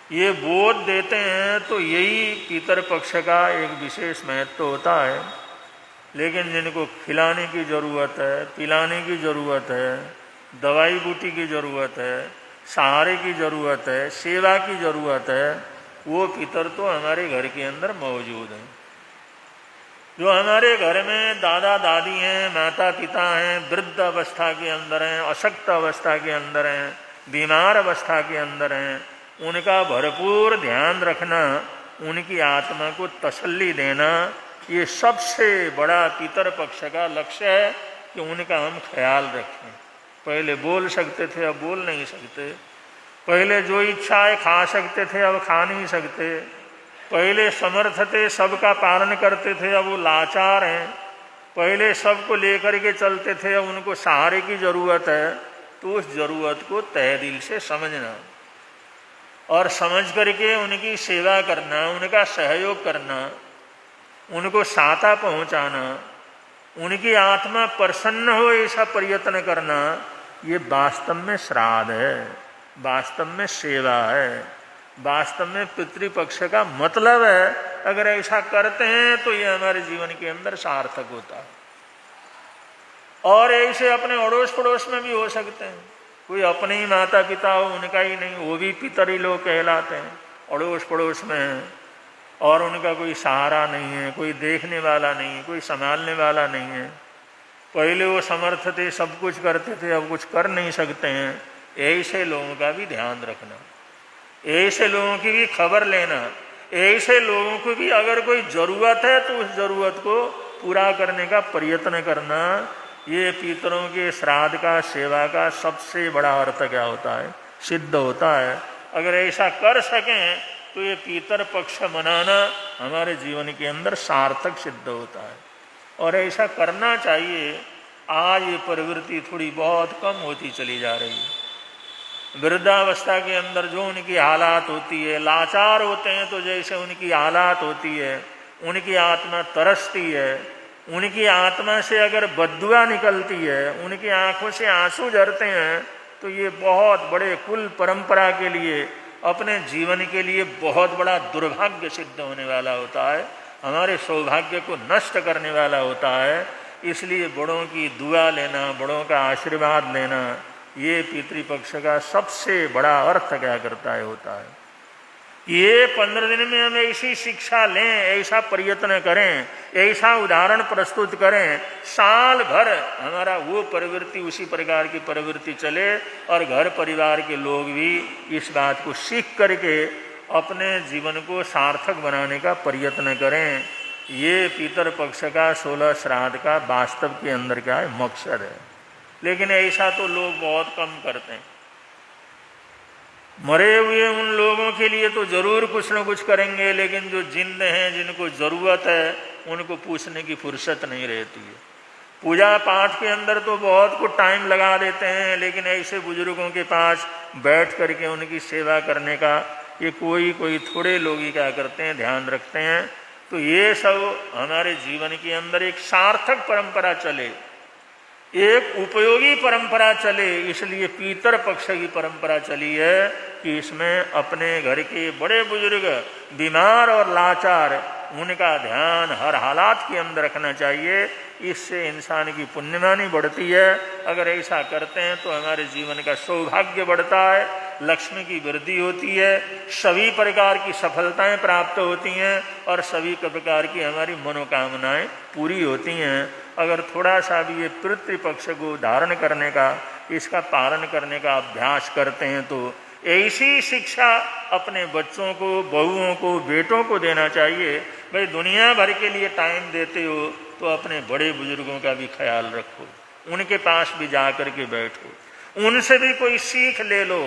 ये बोध देते हैं, तो यही पितर पक्ष का एक विशेष महत्व होता है। लेकिन जिनको खिलाने की ज़रूरत है, पिलाने की ज़रूरत है, दवाई बूटी की ज़रूरत है, सहारे की ज़रूरत है, सेवा की ज़रूरत है, वो पितर तो हमारे घर के अंदर मौजूद हैं। जो हमारे घर में दादा दादी हैं, माता पिता हैं, वृद्ध अवस्था के अंदर हैं, अशक्त अवस्था के अंदर हैं, बीमार अवस्था के अंदर हैं, उनका भरपूर ध्यान रखना, उनकी आत्मा को तसल्ली देना, ये सबसे बड़ा पितर पक्ष का लक्ष्य है कि उनका हम ख्याल रखें। पहले बोल सकते थे, अब बोल नहीं सकते। पहले जो इच्छाएं खा सकते थे, अब खा नहीं सकते। पहले समर्थ थे, सबका पालन करते थे, अब वो लाचार हैं। पहले सबको लेकर के चलते थे, अब उनको सहारे की ज़रूरत है। तो उस ज़रूरत को तहे दिल से समझना और समझ करके उनकी सेवा करना, उनका सहयोग करना, उनको साता पहुंचाना, उनकी आत्मा प्रसन्न हो ऐसा प्रयत्न करना, ये वास्तव में श्राद्ध है, वास्तव में सेवा है, वास्तव में पितृपक्ष का मतलब है। अगर ऐसा करते हैं तो ये हमारे जीवन के अंदर सार्थक होता है। और ऐसे अपने अड़ोस पड़ोस में भी हो सकते हैं। कोई अपने ही माता पिता हो, उनका ही नहीं, वो भी पितर ही लोग कहलाते हैं, अड़ोस पड़ोस में हैं, और उनका कोई सहारा नहीं है, कोई देखने वाला नहीं है, कोई संभालने वाला नहीं है। पहले वो समर्थ थे, सब कुछ करते थे, अब कुछ कर नहीं सकते हैं। ऐसे लोगों का भी ध्यान रखना, ऐसे लोगों की भी खबर लेना, ऐसे लोगों को भी अगर कोई ज़रूरत है तो उस ज़रूरत को पूरा करने का प्रयत्न करना, ये पितरों के श्राद्ध का, सेवा का सबसे बड़ा अर्थ क्या होता है, सिद्ध होता है। अगर ऐसा कर सकें तो ये पितर पक्ष मनाना हमारे जीवन के अंदर सार्थक सिद्ध होता है और ऐसा करना चाहिए। आज ये प्रवृत्ति थोड़ी बहुत कम होती चली जा रही है। वृद्धावस्था के अंदर जो उनकी हालात होती है, लाचार होते हैं तो जैसे उनकी हालात होती है, उनकी आत्मा तरसती है, उनकी आत्मा से अगर बद्दुआ निकलती है, उनकी आंखों से आंसू झरते हैं, तो ये बहुत बड़े कुल परंपरा के लिए, अपने जीवन के लिए बहुत बड़ा दुर्भाग्य सिद्ध होने वाला होता है, हमारे सौभाग्य को नष्ट करने वाला होता है। इसलिए बड़ों की दुआ लेना, बड़ों का आशीर्वाद लेना, ये पितृपक्ष का सबसे बड़ा अर्थ क्या करता है होता है। ये 15 दिन में हम ऐसी शिक्षा लें, ऐसा प्रयत्न करें, ऐसा उदाहरण प्रस्तुत करें, साल भर हमारा वो प्रवृत्ति, उसी प्रकार की प्रवृत्ति चले और घर परिवार के लोग भी इस बात को सीख करके अपने जीवन को सार्थक बनाने का प्रयत्न करें। ये पितर पक्ष का 16 श्राद्ध का वास्तव के अंदर क्या है, मकसद है। लेकिन ऐसा तो लोग बहुत कम करते हैं। मरे हुए उन लोगों के लिए तो जरूर कुछ न कुछ करेंगे, लेकिन जो जिंदा हैं, जिनको जरूरत है, उनको पूछने की फुर्सत नहीं रहती है। पूजा पाठ के अंदर तो बहुत कुछ टाइम लगा देते हैं, लेकिन ऐसे बुजुर्गों के पास बैठ करके उनकी सेवा करने का ये कोई थोड़े लोग ही क्या करते हैं, ध्यान रखते हैं। तो ये सब हमारे जीवन के अंदर एक सार्थक परंपरा चले, एक उपयोगी परंपरा चले, इसलिए पितर पक्ष की परंपरा चली है कि इसमें अपने घर के बड़े बुजुर्ग, बीमार और लाचार, उनका ध्यान हर हालात के अंदर रखना चाहिए। इससे इंसान की पुण्यमानी बढ़ती है। अगर ऐसा करते हैं तो हमारे जीवन का सौभाग्य बढ़ता है, लक्ष्मी की वृद्धि होती है, सभी प्रकार की सफलताएं प्राप्त होती हैं और सभी प्रकार की हमारी मनोकामनाएं पूरी होती हैं। अगर थोड़ा सा भी ये पितृपक्ष को धारण करने का, इसका पालन करने का अभ्यास करते हैं तो ऐसी शिक्षा अपने बच्चों को, बहुओं को, बेटों को देना चाहिए। भाई दुनिया भर के लिए टाइम देते हो तो अपने बड़े बुजुर्गों का भी ख्याल रखो, उनके पास भी जा कर के बैठो, उनसे भी कोई सीख ले लो,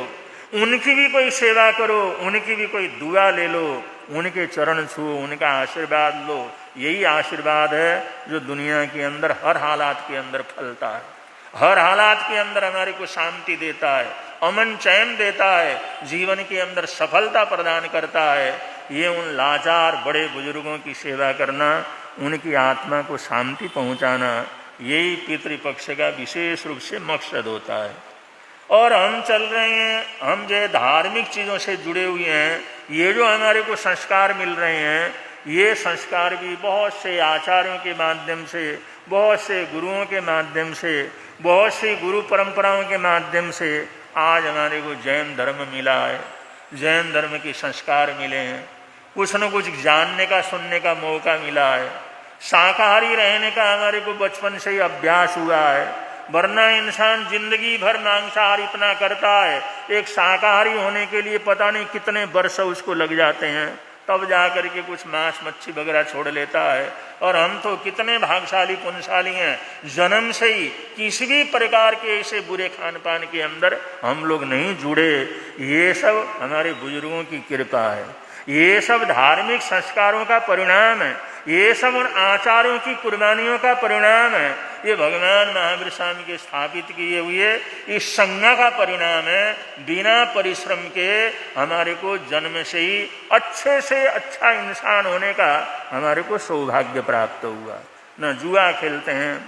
उनकी भी कोई सेवा करो, उनकी भी कोई दुआ ले लो, उनके चरण छुओ, उनका आशीर्वाद लो। यही आशीर्वाद है जो दुनिया के अंदर हर हालात के अंदर फलता है, हर हालात के अंदर हमारे को शांति देता है, अमन चैन देता है, जीवन के अंदर सफलता प्रदान करता है। ये उन लाचार बड़े बुजुर्गों की सेवा करना, उनकी आत्मा को शांति पहुंचाना, यही पितृपक्ष का विशेष रूप से मकसद होता है। और हम चल रहे हैं, हम जो धार्मिक चीज़ों से जुड़े हुए हैं, ये जो हमारे को संस्कार मिल रहे हैं, ये संस्कार भी बहुत से आचार्यों के माध्यम से, बहुत से गुरुओं के माध्यम से, बहुत सी गुरु परंपराओं के माध्यम से आज हमारे को जैन धर्म मिला है, जैन धर्म के संस्कार मिले हैं, कुछ न कुछ जानने का, सुनने का मौका मिला है। शाकाहारी रहने का हमारे को बचपन से ही अभ्यास हुआ है, वरना इंसान जिंदगी भर मांसाहार इतना करता है, एक शाकाहारी होने के लिए पता नहीं कितने वर्ष उसको लग जाते हैं, तब जा कर के कुछ मांस मच्छी वगैरह छोड़ लेता है। और हम तो कितने भाग्यशाली पुण्यशाली हैं, जन्म से ही किसी भी प्रकार के ऐसे बुरे खान पान के अंदर हम लोग नहीं जुड़े। ये सब हमारे बुजुर्गों की कृपा है, ये सब धार्मिक संस्कारों का परिणाम है, ये सब उन आचार्यों की कुर्बानियों का परिणाम है। ये भगवान महावीर स्वामी के स्थापित किए हुए इस संज्ञा का परिणाम है। बिना परिश्रम के हमारे को जन्म से ही अच्छे से अच्छा इंसान होने का हमारे को सौभाग्य प्राप्त हुआ। न जुआ खेलते हैं,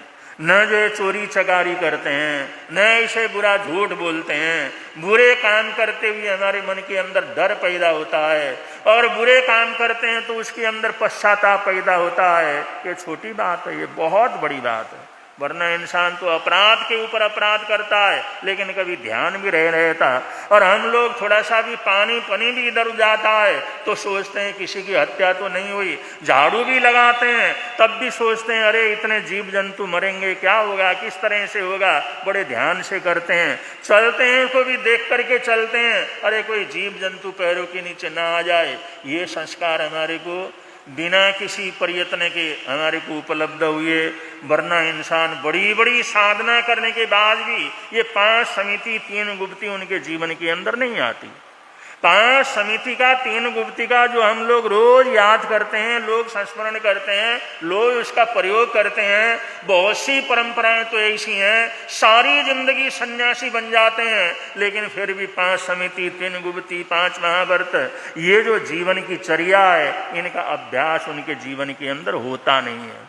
न जो चोरी चकारी करते हैं, न ऐसे बुरा झूठ बोलते हैं। बुरे काम करते हुए हमारे मन के अंदर डर पैदा होता है, और बुरे काम करते हैं तो उसके अंदर पश्चाताप पैदा होता है। ये छोटी बात है, ये बहुत बड़ी बात है। वरना इंसान तो अपराध के ऊपर अपराध करता है, लेकिन कभी ध्यान भी रह रहता। और हम लोग थोड़ा सा भी पानी भी इधर जाता है तो सोचते हैं किसी की हत्या तो नहीं हुई, झाड़ू भी लगाते हैं तब भी सोचते हैं अरे इतने जीव जंतु मरेंगे, क्या होगा, किस तरह से होगा, बड़े ध्यान से करते हैं। चलते हैं को भी देख करके चलते हैं, अरे कोई जीव जंतु पैरों के नीचे ना आ जाए। ये संस्कार हमारे को बिना किसी प्रयत्न के हमारे को उपलब्ध हुए। वरना इंसान बड़ी बड़ी साधना करने के बाद भी ये 5 समिति 3 गुप्ती उनके जीवन के अंदर नहीं आती। 5 समितिका 3 गुप्तिका जो हम लोग रोज याद करते हैं, लोग संस्मरण करते हैं, लोग उसका प्रयोग करते हैं, बहुत सी परंपराएं तो ऐसी हैं सारी जिंदगी सन्यासी बन जाते हैं, लेकिन फिर भी 5 समिति 3 गुप्ति 5 महाव्रत ये जो जीवन की चर्या है, इनका अभ्यास उनके जीवन के अंदर होता नहीं है।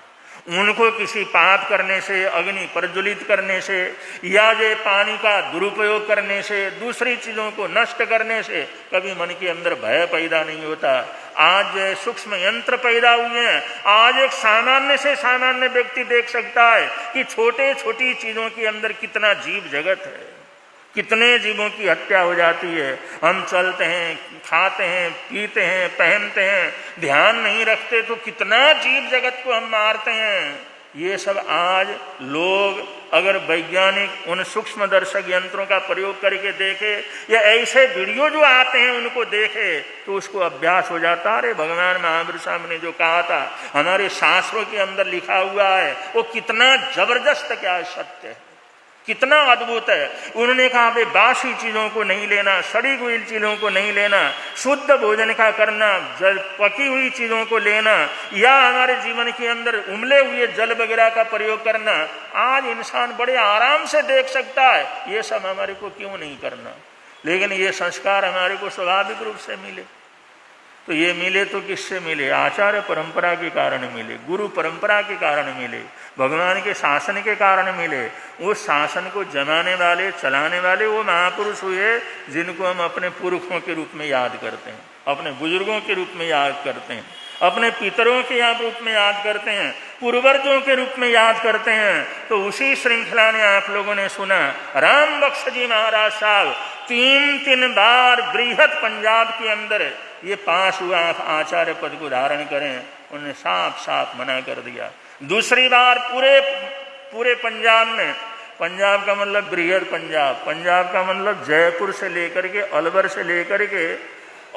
उनको किसी पाप करने से, अग्नि प्रज्वलित करने से, या जो पानी का दुरुपयोग करने से, दूसरी चीजों को नष्ट करने से कभी मन के अंदर भय पैदा नहीं होता। आज जो सूक्ष्म यंत्र पैदा हुए हैं, आज एक सामान्य से सामान्य व्यक्ति देख सकता है कि छोटे छोटी चीजों के अंदर कितना जीव जगत है, कितने जीवों की हत्या हो जाती है। हम चलते हैं, खाते हैं, पीते हैं, पहनते हैं, ध्यान नहीं रखते तो कितना जीव जगत को हम मारते हैं। ये सब आज लोग अगर वैज्ञानिक उन सूक्ष्म दर्शक यंत्रों का प्रयोग करके देखे या ऐसे वीडियो जो आते हैं उनको देखे तो उसको अभ्यास हो जाता। अरे भगवान महावीर साहब ने जो कहा था हमारे शास्त्रों के अंदर लिखा हुआ है वो कितना जबरदस्त, क्या सत्य है, कितना अद्भुत है। उन्होंने कहा भाई बासी चीजों को नहीं लेना, सड़ी हुई चीजों को नहीं लेना, शुद्ध भोजन का करना, जल पकी हुई चीजों को लेना, या हमारे जीवन के अंदर उमले हुए जल वगैरह का प्रयोग करना। आज इंसान बड़े आराम से देख सकता है, ये सब हमारे को क्यों नहीं करना। लेकिन ये संस्कार हमारे को स्वाभाविक रूप से मिले, तो ये मिले तो किससे मिले? आचार्य परंपरा के कारण मिले, गुरु परंपरा के कारण मिले, भगवान के शासन के कारण मिले। उस शासन को जमाने वाले, चलाने वाले वो महापुरुष हुए जिनको हम अपने पुरखों के रूप में याद करते हैं, अपने बुजुर्गों के रूप में याद करते हैं, अपने पितरों के रूप में याद करते हैं, पूर्वजों के रूप में याद करते हैं। तो उसी श्रृंखला ने आप लोगों ने सुना राम बख्श जी महाराज साहब 3 बार बृहद पंजाब के अंदर ये पास हुआ आचार्य पद को धारण करें, उन्होंने साफ साफ मना कर दिया। दूसरी बार पूरे पंजाब में, पंजाब का मतलब बृहद पंजाब, पंजाब का मतलब जयपुर से लेकर के अलवर से लेकर के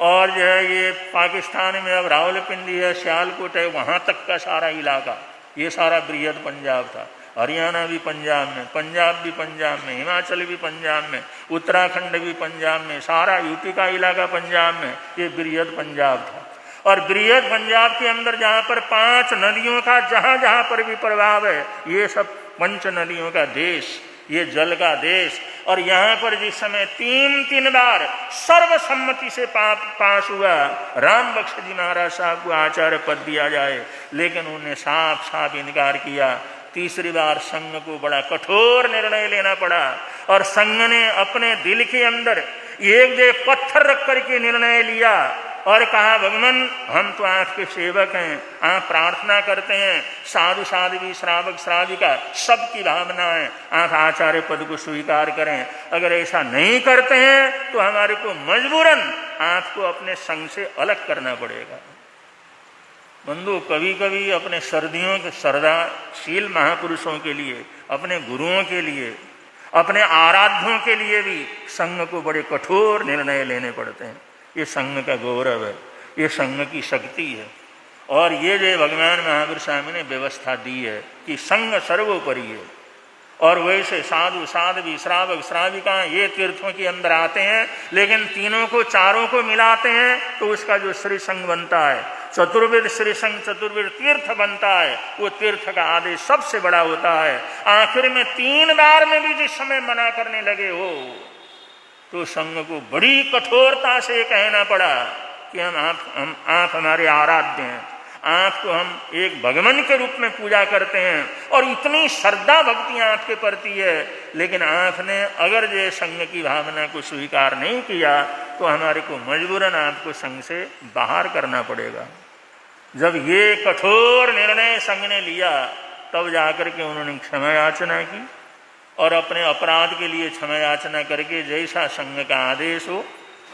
और जो है ये पाकिस्तान में अब रावलपिंडी है, सियालकोट है, वहाँ तक का सारा इलाका, ये सारा बृहद पंजाब था। हरियाणा भी पंजाब में, पंजाब भी पंजाब में, हिमाचल भी पंजाब में, उत्तराखंड भी पंजाब में, सारा यूपी का इलाका पंजाब में, ये बृहद पंजाब था। और बृहद पंजाब के अंदर जहाँ पर 5 नदियों का जहाँ जहाँ पर भी प्रभाव है, ये सब 5 नदियों का देश, ये जल का देश। और यहाँ पर जिस समय 3 बार सर्वसम्मति से पास हुआ राम बख्श जी महाराज साहब को आचार्य पद दिया जाए, लेकिन उन्होंने साफ साफ इनकार किया। तीसरी बार संघ को बड़ा कठोर निर्णय लेना पड़ा और संघ ने अपने दिल के अंदर एक पत्थर रख करके निर्णय लिया और कहा भगवान हम तो आपके सेवक हैं, आप प्रार्थना करते हैं, साधु साध्वी श्रावक श्राविका सबकी भावना है, आप आचार्य पद को स्वीकार करें। अगर ऐसा नहीं करते हैं तो हमारे को मजबूरन आपको अपने संघ से अलग करना पड़ेगा। बंधु, कभी कभी अपने श्रद्धाशील महापुरुषों के लिए, अपने गुरुओं के लिए, अपने आराध्यों के लिए भी संघ को बड़े कठोर निर्णय लेने पड़ते हैं। ये संघ का गौरव है, ये संघ की शक्ति है। और ये जो भगवान महावीर स्वामी ने व्यवस्था दी है कि संघ सर्वोपरि है। और वैसे साधु साध्वी श्रावक श्राविका ये तीर्थों के अंदर आते हैं, लेकिन तीनों को चारों को मिलाते हैं तो उसका जो श्री संघ बनता है, चतुर्वेद श्री संघ चतुर्वेद तीर्थ बनता है, वो तीर्थ का आदेश सबसे बड़ा होता है। आखिर में 3 बार में भी जिस समय मना करने लगे हो तो संघ को बड़ी कठोरता से कहना पड़ा कि आप हमारे आराध्य हैं, आपको हम एक भगवान के रूप में पूजा करते हैं और इतनी श्रद्धा भक्ति आपके प्रति है, लेकिन आपने अगर ये संघ की भावना को स्वीकार नहीं किया तो हमारे को मजबूरन आपको संघ से बाहर करना पड़ेगा। जब ये कठोर निर्णय संघ ने लिया तब जाकर के उन्होंने क्षमा याचना की और अपने अपराध के लिए क्षमा याचना करके जैसा संघ का आदेश हो,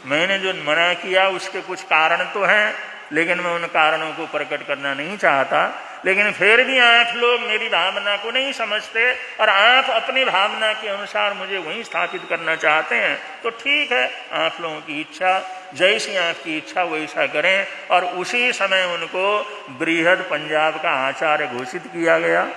मैंने जो मना किया उसके कुछ कारण तो हैं, लेकिन मैं उन कारणों को प्रकट करना नहीं चाहता। लेकिन फिर भी आप लोग मेरी भावना को नहीं समझते और आप अपनी भावना के अनुसार मुझे वहीं स्थापित करना चाहते हैं, तो ठीक है, आप लोगों की इच्छा, जैसी आपकी इच्छा वैसा करें। और उसी समय उनको बृहद पंजाब का आचार्य घोषित किया गया,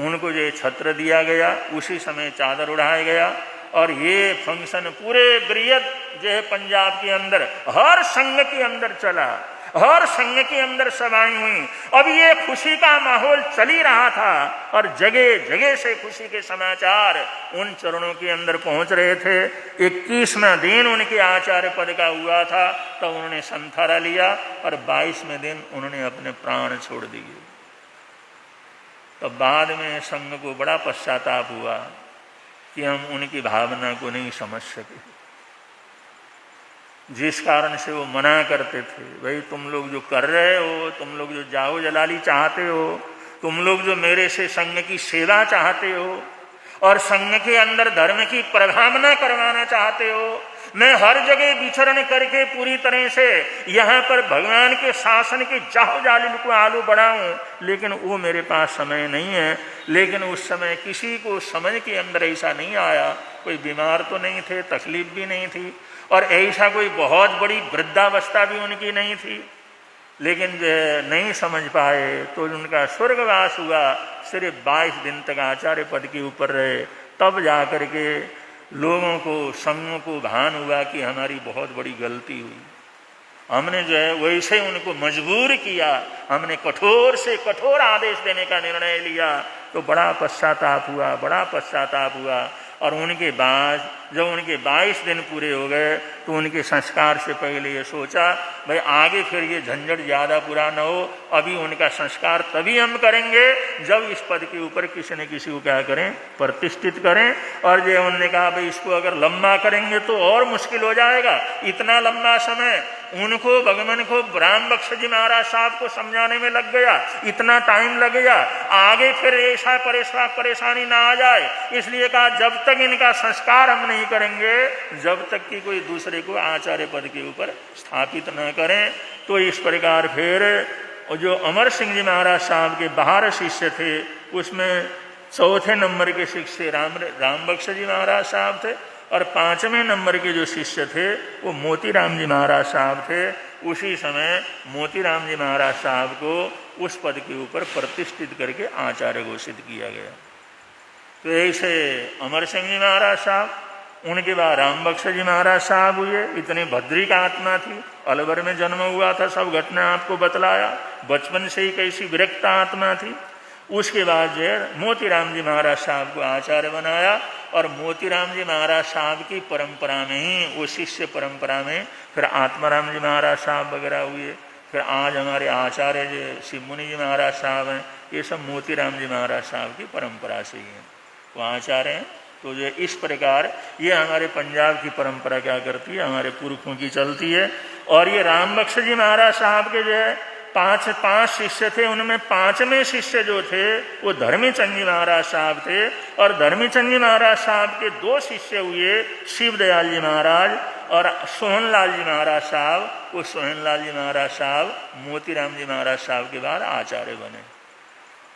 उनको जो छत्र दिया गया, उसी समय चादर उड़ाया गया और ये फंक्शन पूरे बृहद जो है पंजाब के अंदर हर संघ के अंदर चला, हर संघ के अंदर सभाएं हुई। अब ये खुशी का माहौल चल ही रहा था और जगह जगह से खुशी के समाचार उन चरणों के अंदर पहुंच रहे थे। 21वां दिन उनके आचार्य पद का हुआ था, तब तो उन्होंने संथारा लिया और 22वें दिन उन्होंने अपने प्राण छोड़ दिए। तो बाद में संघ को बड़ा पश्चाताप हुआ कि हम उनकी भावना को नहीं समझ सके, जिस कारण से वो मना करते थे, भाई तुम लोग जो कर रहे हो, तुम लोग जो जाओ जलाली चाहते हो, तुम लोग जो मेरे से संघ की सेवा चाहते हो और संघ के अंदर धर्म की प्रभावना करवाना चाहते हो, मैं हर जगह विचरण करके पूरी तरह से यहाँ पर भगवान के शासन के जाहो जालिल को आलू बढ़ाऊं, लेकिन वो मेरे पास समय नहीं है। लेकिन उस समय किसी को समझ के अंदर ऐसा नहीं आया, कोई बीमार तो नहीं थे, तकलीफ भी नहीं थी और ऐसा कोई बहुत बड़ी वृद्धावस्था भी उनकी नहीं थी, लेकिन जो नहीं समझ पाए तो उनका स्वर्गवास हुआ। सिर्फ 22 दिन तक आचार्य पद के ऊपर रहे, तब जा कर के लोगों को, संघों को भान हुआ कि हमारी बहुत बड़ी गलती हुई। हमने जो है वैसे उनको मजबूर किया, हमने कठोर से कठोर आदेश देने का निर्णय लिया। तो बड़ा पश्चाताप हुआ, बड़ा पश्चाताप हुआ। और उनके बाद जब उनके 22 दिन पूरे हो गए तो उनके संस्कार से पहले ये सोचा भाई आगे फिर ये झंझट ज़्यादा पूरा न हो, अभी उनका संस्कार तभी हम करेंगे जब इस पद के ऊपर किसी न किसी को क्या करें, प्रतिष्ठित करें। और जो उन्होंने कहा भाई इसको अगर लंबा करेंगे तो और मुश्किल हो जाएगा, इतना लंबा समय उनको भगवान को राम बख्श जी महाराज साहब को समझाने में लग गया, इतना टाइम लग गया, आगे फिर ऐसा परेशानी ना आ जाए। इसलिए कहा जब तक इनका संस्कार हम नहीं करेंगे, जब तक कि कोई दूसरे को आचार्य पद के ऊपर स्थापित न करें। तो इस प्रकार फिर जो अमर सिंह जी महाराज साहब के बाहर शिष्य थे, उसमें चौथे नंबर के शिष्य राम बख्श जी महाराज साहब थे और 5वें नंबर के जो शिष्य थे वो मोतीराम जी महाराज साहब थे। उसी समय मोतीराम जी महाराज साहब को उस पद के ऊपर प्रतिष्ठित करके आचार्य घोषित किया गया। तो ऐसे अमर सिंह जी महाराज साहब, उनके बाद राम बख्श जी महाराज साहब हुए। इतनी भद्रिक आत्मा थी, अलवर में जन्म हुआ था, सब घटना आपको बतलाया, बचपन से ही कैसी विरक्त आत्मा थी। उसके बाद जो है मोतीराम जी महाराज साहब को आचार्य बनाया और मोतीराम जी महाराज साहब की परंपरा में ही, वो शिष्य परंपरा में फिर आत्माराम जी महाराज साहब वगैरह हुए। फिर आज हमारे आचार्य जो शिव मुनि जी महाराज साहब हैं, ये सब मोतीराम जी महाराज साहब की परंपरा से ही हैं, वो आचार्य हैं। तो जो इस प्रकार ये हमारे पंजाब की परंपरा क्या करती है, हमारे पुरखों की चलती है। और ये राम बख्श जी महाराज साहब के जो है पांच शिष्य थे, उनमें 5वें शिष्य जो थे वो धर्मीचंद जी महाराज साहब थे। और धर्मीचंद जी महाराज साहब के 2 शिष्य हुए, शिव दयाल जी महाराज और सोहनलाल जी महाराज साहब। वो सोहनलाल जी महाराज साहब मोतीराम जी महाराज साहब के बाद आचार्य बने।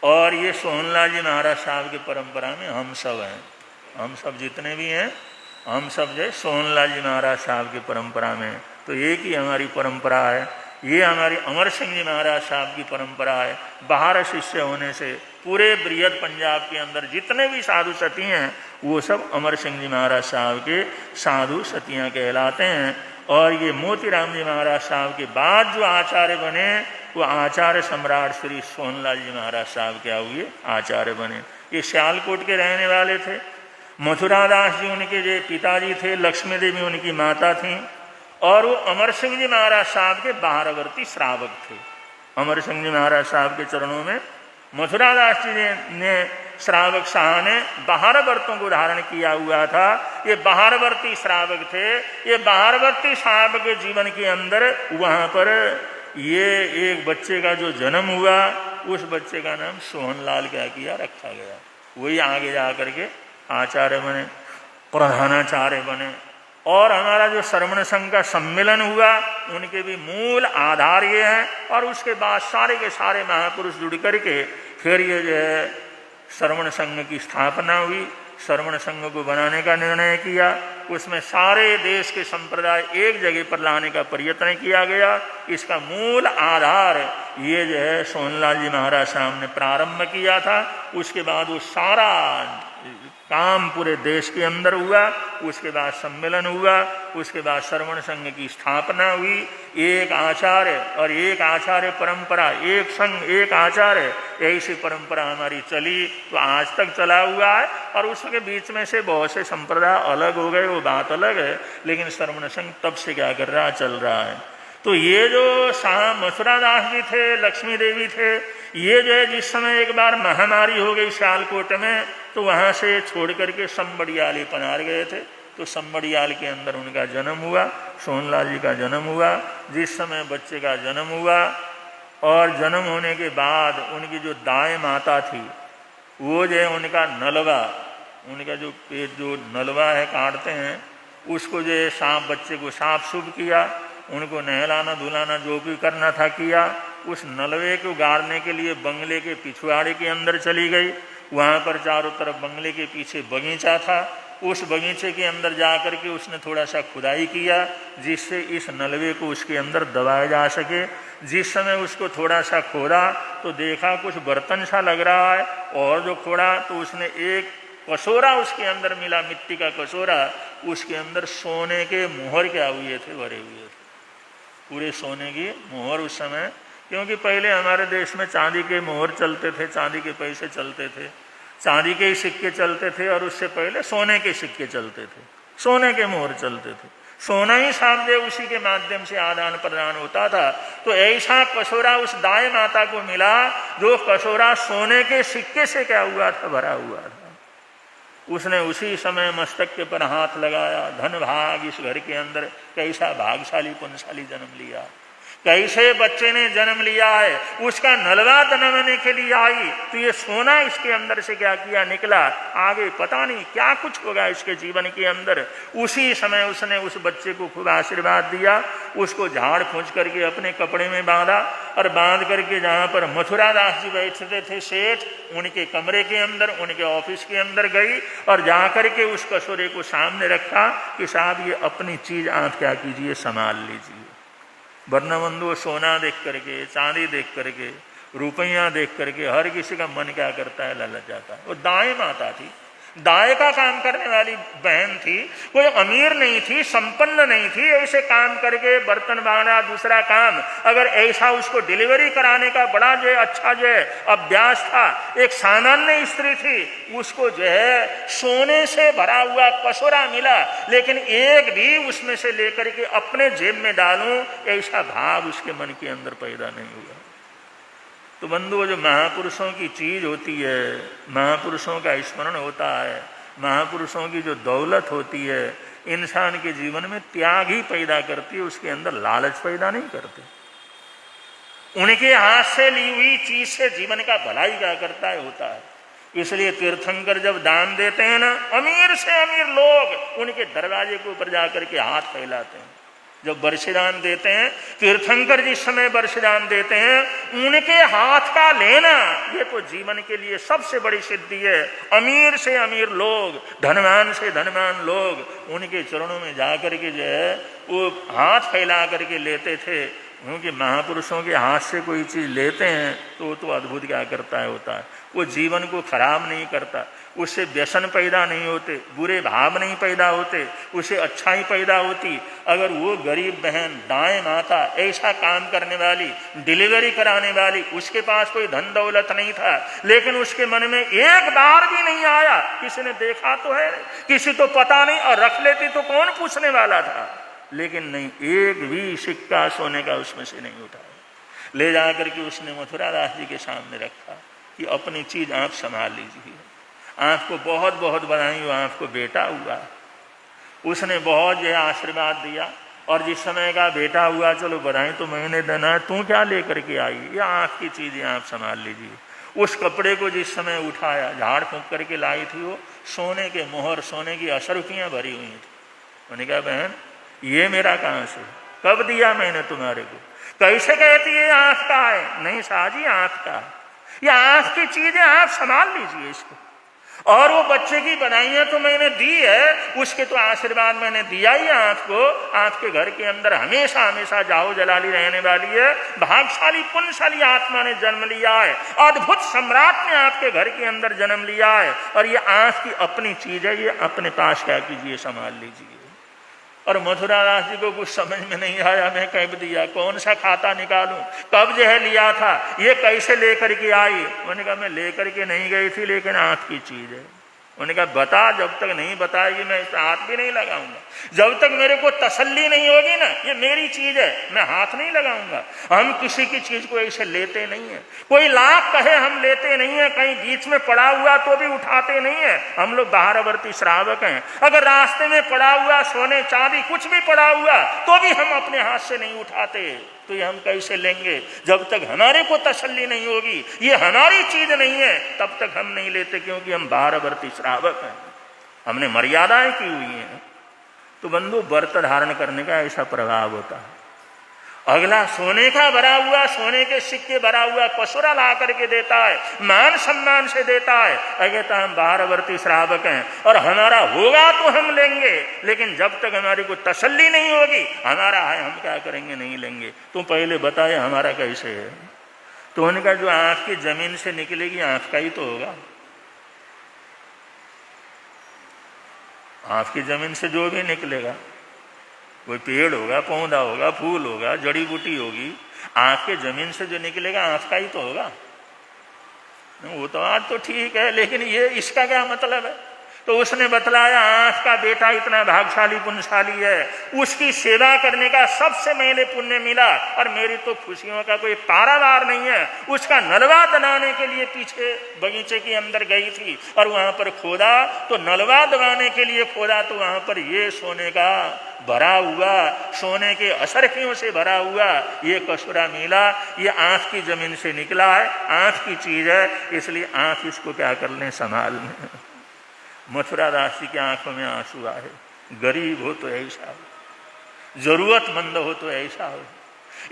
और ये सोहनलाल जी महाराज साहब की परंपरा में हम सब हैं, हम सब जितने भी हैं, हम सब जो सोहनलाल जी महाराज साहब की परंपरा में। तो एक ही हमारी परंपरा है, ये हमारी अमर सिंह जी महाराज साहब की परंपरा है। बाहर शिष्य होने से पूरे बृहद पंजाब के अंदर जितने भी साधु सती हैं वो सब अमर सिंह जी महाराज साहब के साधु सतियाँ कहलाते हैं। और ये मोतीराम जी महाराज साहब के बाद जो आचार्य बने वो आचार्य सम्राट श्री सोहनलाल जी महाराज साहब क्या हुए, आचार्य बने। ये सियालकोट के रहने वाले थे। मथुरा दास जी उनके जो पिताजी थे, लक्ष्मी देवी उनकी माता थीं। और वो अमर सिंह जी महाराज साहब के बाहरवर्ती श्रावक थे। अमर सिंह जी महाराज साहब के चरणों में मथुरा दास जी ने श्रावक शाह ने बाहरवर्तों को धारण किया हुआ था। ये बाहरवर्ती श्रावक थे। ये बाहरवर्ती श्रावक के जीवन के अंदर वहाँ पर ये एक बच्चे का जो जन्म हुआ, उस बच्चे का नाम सोहनलाल क्या किया, रखा गया। वही आगे जा करके आचार्य बने, प्रधानाचार्य बने। और हमारा जो श्रवण संघ का सम्मेलन हुआ, उनके भी मूल आधार ये हैं। और उसके बाद सारे के सारे महापुरुष जुड़ करके फिर ये जो है श्रवण संघ की स्थापना हुई। श्रवण संघ को बनाने का निर्णय किया, उसमें सारे देश के संप्रदाय एक जगह पर लाने का प्रयत्न किया गया। इसका मूल आधार ये जो है सोहनलाल जी महाराज साहब ने प्रारंभ किया था। उसके बाद वो सारा काम पूरे देश के अंदर हुआ। उसके बाद सम्मेलन हुआ, उसके बाद श्रवण संघ की स्थापना हुई। एक आचार्य और एक आचार्य परंपरा, एक संघ एक आचार्य, ऐसी परंपरा हमारी चली तो आज तक चला हुआ है। और उसके बीच में से बहुत से संप्रदाय अलग हो गए, वो बात अलग है, लेकिन श्रवण संघ तब से क्या कर रहा, चल रहा है। तो ये जो शाह मथुरा दास जी थे, लक्ष्मी देवी थे, ये जो है जिस समय एक बार महामारी हो गई सियालकोट में, तो वहाँ से छोड़ करके संबड़ियाल ही पनार गए थे। तो संबड़ियाल के अंदर उनका जन्म हुआ, सोहनलाल जी का जन्म हुआ। जिस समय बच्चे का जन्म हुआ और जन्म होने के बाद उनकी जो दाएं माता थी, वो जो है उनका नलवा, उनका जो पेट जो नलवा है काटते हैं, उसको जो है साफ, बच्चे को साफ शुभ किया, उनको नहलाना धुलाना जो भी करना था किया। उस नलवे को गाड़ने के लिए बंगले के पिछवाड़े के अंदर चली गई। वहाँ पर चारों तरफ बंगले के पीछे बगीचा था, उस बगीचे के अंदर जा कर के उसने थोड़ा सा खुदाई किया, जिससे इस नलवे को उसके अंदर दबाया जा सके। जिस समय उसको थोड़ा सा खोदा तो देखा कुछ बर्तन सा लग रहा है, और जो खोदा तो उसने एक कटोरा उसके अंदर मिला, मिट्टी का कटोरा, उसके अंदर सोने के मोहर क्या हुए थे, भरे हुए थे, पूरे सोने की मोहर। उस समय क्योंकि पहले हमारे देश में चांदी के मोहर चलते थे, चांदी के पैसे चलते थे, चांदी के ही सिक्के चलते थे, और उससे पहले सोने के सिक्के चलते थे, सोने के मोहर चलते थे। सोना ही सामने उसी के माध्यम से आदान प्रदान होता था। तो ऐसा कटोरा उस दाई माता को मिला, जो कटोरा सोने के सिक्के से क्या हुआ था, भरा हुआ था। उसने उसी समय मस्तक के पर हाथ लगाया, धन भाग इस घर के अंदर कैसा भागशाली पुण्यशाली जन्म लिया, कैसे बच्चे ने जन्म लिया है, उसका नलवा तनमने के लिए आई, तो ये सोना इसके अंदर से क्या किया, निकला। आगे पता नहीं क्या कुछ होगा इसके जीवन के अंदर। उसी समय उसने उस बच्चे को खूब आशीर्वाद दिया, उसको झाड़ फूंच करके अपने कपड़े में बांधा, और बांध करके जहाँ पर मथुरा दास जी बैठते थे सेठ, उनके कमरे के अंदर, उनके ऑफिस के अंदर गई, और जा करके उस कटोरे को सामने रखा कि साहब ये अपनी चीज आप क्या कीजिए, संभाल लीजिए। वरना बंधु सोना देख करके, चांदी देख करके, रुपया देख करके हर किसी का मन क्या करता है, ललच जाता है। वो दाएं माता थी, दाएं का काम करने वाली बहन थी, कोई अमीर नहीं थी, संपन्न नहीं थी, ऐसे काम करके बर्तन बांधना, दूसरा काम। अगर ऐसा उसको डिलीवरी कराने का बड़ा जो अच्छा जो है अभ्यास था, एक सामान्य स्त्री थी, उसको जो है सोने से भरा हुआ कटोरा मिला, लेकिन एक भी उसमें से लेकर के अपने जेब में डालूं, ऐसा भाव उसके मन के अंदर पैदा नहीं हुआ। तो बंधुओं, जो महापुरुषों की चीज होती है, महापुरुषों का स्मरण होता है, महापुरुषों की जो दौलत होती है, इंसान के जीवन में त्याग ही पैदा करती है, उसके अंदर लालच पैदा नहीं करते। उनके हाथ से ली हुई चीज से जीवन का भलाई क्या करता है, होता है। इसलिए तीर्थंकर जब दान देते हैं ना, अमीर से अमीर लोग उनके दरवाजे के ऊपर जाकर के हाथ फैलाते हैं। जब वर्षदान देते हैं, तीर्थंकर जिस समय वर्षदान देते हैं, उनके हाथ का लेना ये तो जीवन के लिए सबसे बड़ी सिद्धि है। अमीर से अमीर लोग, धनवान से धनवान लोग उनके चरणों में जाकर के जो है वो हाथ फैला करके लेते थे। क्योंकि महापुरुषों के हाथ से कोई चीज़ लेते हैं तो अद्भुत क्या करता है, होता है। वो जीवन को खराब नहीं करता, उससे व्यसन पैदा नहीं होते, बुरे भाव नहीं पैदा होते, उसे अच्छाई पैदा होती। अगर वो गरीब बहन, दाएं माता, ऐसा काम करने वाली, डिलीवरी कराने वाली, उसके पास कोई धन दौलत नहीं था, लेकिन उसके मन में एक बार भी नहीं आया, किसी ने देखा तो है, किसी तो पता नहीं, और रख लेती तो कौन पूछने वाला था, लेकिन नहीं, एक भी सिक्का सोने का उसमें से नहीं उठाया। ले जाकर के उसने मथुरा दास जी के सामने रखा कि अपनी चीज आप संभाल लीजिए, आपको बहुत बहुत बधाई हो, आपको बेटा हुआ। उसने बहुत जो आशीर्वाद दिया, और जिस समय का बेटा हुआ, चलो बधाई तो मैंने देना है, तू क्या लेकर के आई, ये आपकी चीजें आप संभाल लीजिए। उस कपड़े को जिस समय उठाया, झाड़ फूंक करके लाई थी, वो सोने के मोहर, सोने की अशरुफियाँ भरी हुई थी। मैंने कहा बहन ये मेरा कहाँ से, कब दिया मैंने तुम्हारे को, कैसे कहती है आँख का है? नहीं साजी आँख का, ये आँख की चीजें आप संभाल लीजिए इसको। और वो बच्चे की बनाइयां तो मैंने दी है, उसके तो आशीर्वाद मैंने दिया ही आपको। आपके घर के अंदर हमेशा हमेशा जाओ जलाली रहने वाली है। भाग्यशाली पुण्यशाली आत्मा ने जन्म लिया है, अद्भुत सम्राट ने आपके घर के अंदर जन्म लिया है। और ये आंख की अपनी चीज है, ये अपने पास क्या कीजिए, संभाल लीजिए। और मथुरा दास जी को कुछ समझ में नहीं आया, मैं कब दिया, कौन सा खाता निकालूं, कब जो है लिया था, ये कैसे लेकर के आई। मैंने कहा मैं लेकर के नहीं गई थी, लेकिन आंख की चीज है। उन्होंने कहा बता, जब तक नहीं बताएगी मैं इस पर हाथ भी नहीं लगाऊंगा। जब तक मेरे को तसल्ली नहीं होगी ना, ये मेरी चीज है, मैं हाथ नहीं लगाऊंगा। हम किसी की चीज को ऐसे लेते नहीं है, कोई लाख कहे हम लेते नहीं है, कहीं बीच में पड़ा हुआ तो भी उठाते नहीं है। हम लोग बाहरवर्ती श्रावक हैं, अगर रास्ते में पड़ा हुआ सोने चांदी कुछ भी पड़ा हुआ तो भी हम अपने हाथ से नहीं उठाते। तो ये हम कैसे लेंगे, जब तक हमारे को तसल्ली नहीं होगी, ये हमारी चीज नहीं है, तब तक हम नहीं लेते, क्योंकि हम बाहरवर्ती श्रावक हैं, हमने मर्यादाएं की हुई हैं। तो बंधु, व्रत धारण करने का ऐसा प्रभाव होता है। अगला सोने का भरा हुआ, सोने के सिक्के भरा हुआ कसुरा ला करके देता है, मान सम्मान से देता है। कहता हम बाहरवर्ती श्रावक हैं और हमारा होगा तो हम लेंगे, लेकिन जब तक हमारी को तसल्ली नहीं होगी, हमारा है हम क्या करेंगे, नहीं लेंगे। तुम पहले बताए हमारा कैसे है। तो उनका जो आंख की जमीन से निकलेगी, आंख का ही तो होगा। आंख की जमीन से जो भी निकलेगा, कोई पेड़ होगा, पौधा होगा, फूल होगा, जड़ी बूटी होगी, आंख के जमीन से जो निकलेगा आंख का ही तो होगा। वो तो आज तो ठीक है, लेकिन ये इसका क्या मतलब है। तो उसने बतलाया आंख का बेटा इतना भाग्यशाली पुण्यशाली है, उसकी सेवा करने का सबसे पहले पुण्य मिला। और मेरी तो खुशियों का कोई पारावार नहीं है। उसका नलवा दबाने के लिए पीछे बगीचे के अंदर गई थी और वहां पर खोदा, तो नलवा दबाने के लिए खोदा तो वहां पर ये सोने का भरा हुआ, सोने के असरफियों से भरा हुआ ये कसुरा मिला। ये आंख की जमीन से निकला है, आंख की चीज है, इसलिए आंख इसको क्या कर लें, संभाल लें। मथुरा दास जी की आंखों में आंसू आए। गरीब हो तो ऐसा हो, जरूरतमंद हो तो ऐसा हो।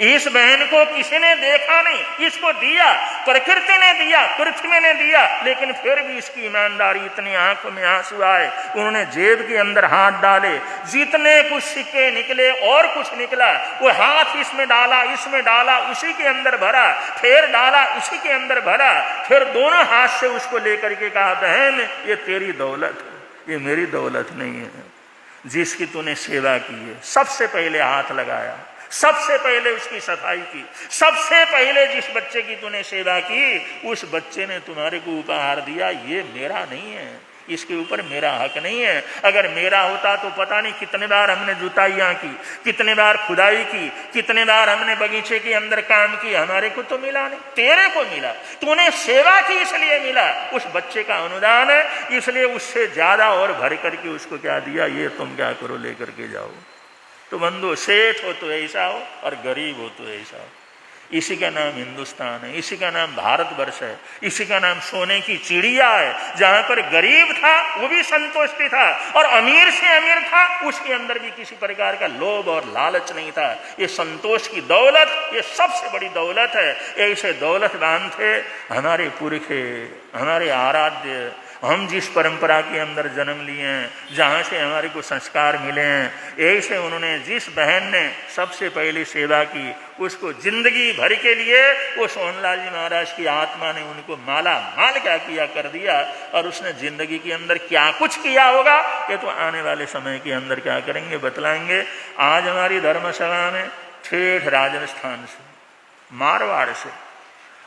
इस बहन को किसी ने देखा नहीं, इसको दिया, प्रकृति ने दिया, पृथ्वी ने दिया, लेकिन फिर भी इसकी ईमानदारी, इतनी आंखों में आंसू आए। उन्होंने जेब के अंदर हाथ डाले, जितने कुछ सिक्के निकले और कुछ निकला, वो हाथ इसमें डाला, इसमें डाला, उसी के अंदर भरा, फिर डाला, उसी के अंदर भरा, फिर दोनों हाथ से उसको लेकर के कहा बहन ये तेरी दौलत है, ये मेरी दौलत नहीं है। जिसकी तूने सेवा की है, सबसे पहले हाथ लगाया, सबसे पहले उसकी सफाई की, सबसे पहले जिस बच्चे की तूने सेवा की, उस बच्चे ने तुम्हारे को उपहार दिया। ये मेरा नहीं है, इसके ऊपर मेरा हक नहीं है। अगर मेरा होता तो पता नहीं कितने बार हमने जुताइयां की, कितने बार खुदाई की, कितने बार हमने बगीचे के अंदर काम किया, हमारे को तो मिला नहीं, तेरे को मिला। तूने सेवा की इसलिए मिला, उस बच्चे का अनुदान है, इसलिए उससे ज्यादा और भर करके उसको क्या दिया, ये तुम क्या करो, लेकर के जाओ। तो बंधु, सेठ हो तो ऐसा हो और गरीब हो तो ऐसा हो। इसी का नाम हिंदुस्तान है, इसी का नाम भारतवर्ष है, इसी का नाम सोने की चिड़िया है। जहां पर गरीब था वो भी संतुष्टि था, और अमीर से अमीर था उसके अंदर भी किसी प्रकार का लोभ और लालच नहीं था। ये संतोष की दौलत, ये सबसे बड़ी दौलत है। ऐसे दौलतवान थे हमारे पुरखे, हमारे आराध्य। हम जिस परंपरा के अंदर जन्म लिए हैं, जहाँ से हमारे को संस्कार मिले हैं, ऐसे उन्होंने, जिस बहन ने सबसे पहले सेवा की, उसको जिंदगी भर के लिए वो सोनलाल जी महाराज की आत्मा ने उनको माला माल क्या किया, कर दिया। और उसने जिंदगी के अंदर क्या कुछ किया होगा, ये तो आने वाले समय के अंदर क्या करेंगे, बतलाएंगे। आज हमारी धर्मसभा में ठेठ राजस्थान से, मारवाड़ से,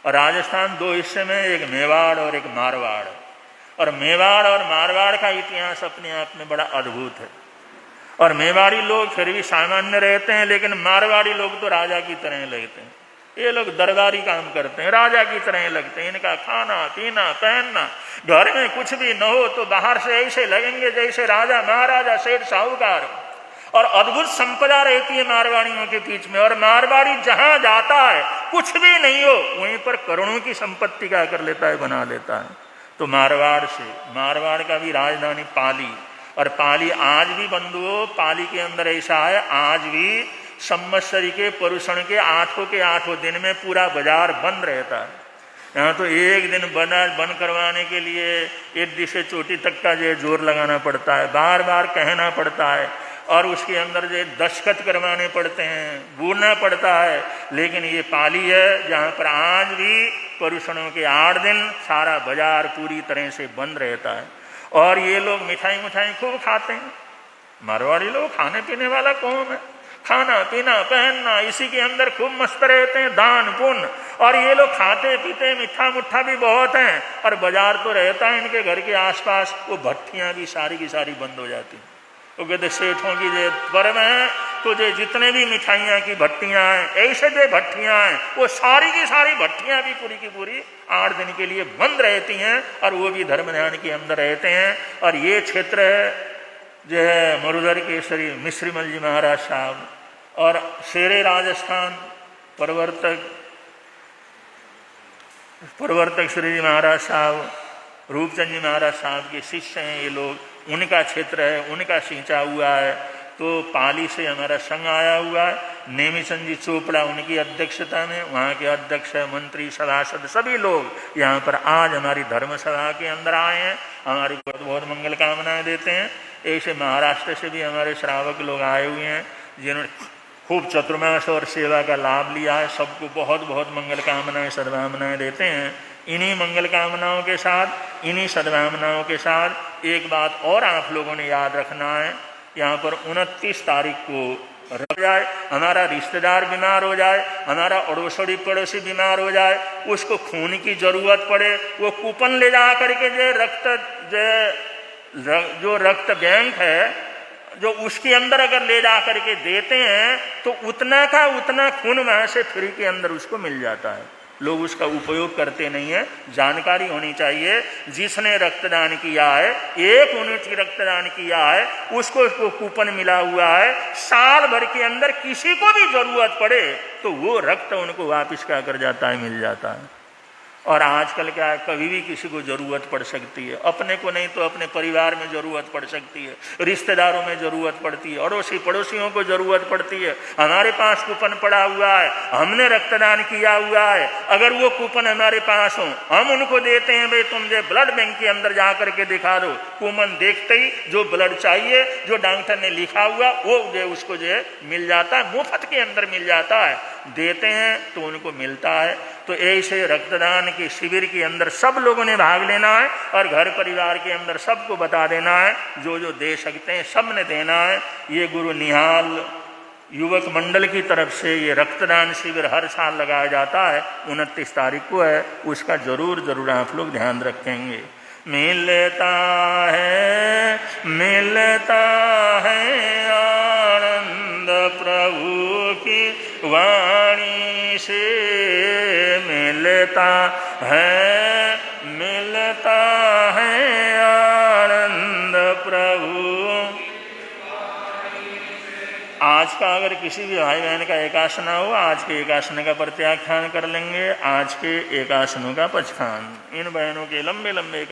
और राजस्थान दो हिस्से में, एक मेवाड़ और एक मारवाड़। और मेवाड़ और मारवाड़ का इतिहास अपने आप में बड़ा अद्भुत है। और मेवाड़ी लोग फिर भी सामान्य रहते हैं, लेकिन मारवाड़ी लोग तो राजा की तरह लगते हैं। ये लोग दरबारी काम करते हैं, राजा की तरह लगते हैं। इनका खाना पीना पहनना, घर में कुछ भी न हो तो बाहर से ऐसे लगेंगे जैसे राजा महाराजा सेठ साहूकार। और अद्भुत संपदा रहती है मारवाड़ियों के बीच में। और मारवाड़ी जहां जाता है, कुछ भी नहीं हो, वहीं पर करोड़ों की संपत्ति क्या कर लेता है, बना लेता है। तो मारवाड़ से, मारवाड़ का भी राजधानी पाली। और पाली आज भी बंधुओं, पाली के अंदर ऐसा है, आज भी संवत्सरी के परुषण के 8 दिन में पूरा बाजार बंद रहता है। यहाँ तो एक दिन बन करवाने के लिए एड्डी से चोटी तक का जो जोर लगाना पड़ता है, बार बार कहना पड़ता है, और उसके अंदर जो दस्तखत करवाने पड़ते हैं, बोलना पड़ता है। लेकिन ये पाली है जहाँ पर आज भी पर्युषणों के 8 दिन सारा बाजार पूरी तरह से बंद रहता है। और ये लोग मिठाई खूब खाते हैं। मारवाड़ी लोग खाने पीने वाला कौन है, खाना पीना पहनना इसी के अंदर खूब मस्त रहते हैं, दान पुण्य। और ये लोग खाते पीते मीठा मुट्ठा भी बहुत हैं, और बाजार तो रहता है इनके घर के आसपास। वो भट्टियां भी सारी की सारी बंद हो जाती हैं। वो कहते सेठों की जो पर्व है तो जो जितने भी मिठाइयाँ की भट्टियाँ हैं, ऐसे जो भट्टियाँ हैं, वो सारी की सारी भट्टियाँ भी पूरी की पूरी 8 दिन के लिए बंद रहती हैं, और वो भी धर्म ध्यान के अंदर रहते हैं। और ये क्षेत्र है जो है मरुधर केसरी मिश्रीमल जी महाराज साहब, और शेरे राजस्थान प्रवर्तक श्री जी महाराज साहब, रूपचंद जी महाराज साहब के शिष्य हैं ये लोग, उनका क्षेत्र है, उनका सींचा हुआ है। तो पाली से हमारा संघ आया हुआ है, नेमीचंद जी चोपड़ा उनकी अध्यक्षता में, वहाँ के अध्यक्ष मंत्री सभासद सभी लोग यहाँ पर आज हमारी धर्मसभा के अंदर आए हैं, हमारी बहुत बहुत मंगल कामनाएं देते हैं। ऐसे महाराष्ट्र से भी हमारे श्रावक लोग आए हुए हैं जिन्होंने खूब चतुर्मास और सेवा का लाभ लिया है। सबको बहुत बहुत मंगल कामनाएं सद्भावनाएं देते हैं। इन्हीं मंगल कामनाओं के साथ, इन्हीं सद्भावनाओं के साथ एक बात और आप लोगों ने याद रखना है, यहाँ पर 29 तारीख को रह जाए, हमारा रिश्तेदार बीमार हो जाए, हमारा अड़ोसड़ी पड़ोसी बीमार हो जाए, उसको खून की जरूरत पड़े, वो कूपन ले जा करके जो रक्त बैंक है जो उसके अंदर अगर ले जा करके देते हैं तो उतना का उतना खून वहाँ से फ्री के अंदर उसको मिल जाता है। लोग उसका उपयोग करते नहीं है। जानकारी होनी चाहिए, जिसने रक्तदान किया है, 1 यूनिट रक्तदान किया है, उसको कूपन मिला हुआ है। साल भर के अंदर किसी को भी जरूरत पड़े तो वो रक्त उनको वापिस क्या कर जाता है, मिल जाता है। और आजकल क्या है, कभी भी किसी को जरूरत पड़ सकती है, अपने को नहीं तो अपने परिवार में जरूरत पड़ सकती है, रिश्तेदारों में जरूरत पड़ती है, अड़ोसी पड़ोसियों को जरूरत पड़ती है। हमारे पास कूपन पड़ा हुआ है, हमने रक्तदान किया हुआ है, अगर वो कूपन हमारे पास हो, हम उनको देते हैं, भाई तुम जो ब्लड बैंक के अंदर जा करके दिखा दो। कूपन देखते ही जो ब्लड चाहिए, जो डॉक्टर ने लिखा हुआ, वो जो उसको जो है मिल जाता है, मुफ्त के अंदर मिल जाता है। देते हैं तो उनको मिलता है। तो ऐसे रक्तदान के शिविर के अंदर सब लोगों ने भाग लेना है, और घर परिवार के अंदर सबको बता देना है, जो जो दे सकते हैं सब ने देना है। ये गुरु निहाल युवक मंडल की तरफ से ये रक्तदान शिविर हर साल लगाया जाता है, 29 तारीख को है। उसका जरूर आप लोग ध्यान रखेंगे। मिलता है आनंद प्रभु की वाणी से, मिलता है आनंद प्रभु। आज का अगर किसी भी भाई बहन का एकासना हो, आज के एकासन का प्रत्याख्यान कर लेंगे, आज के एकासनों का पचखान। इन बहनों के लंबे लंबे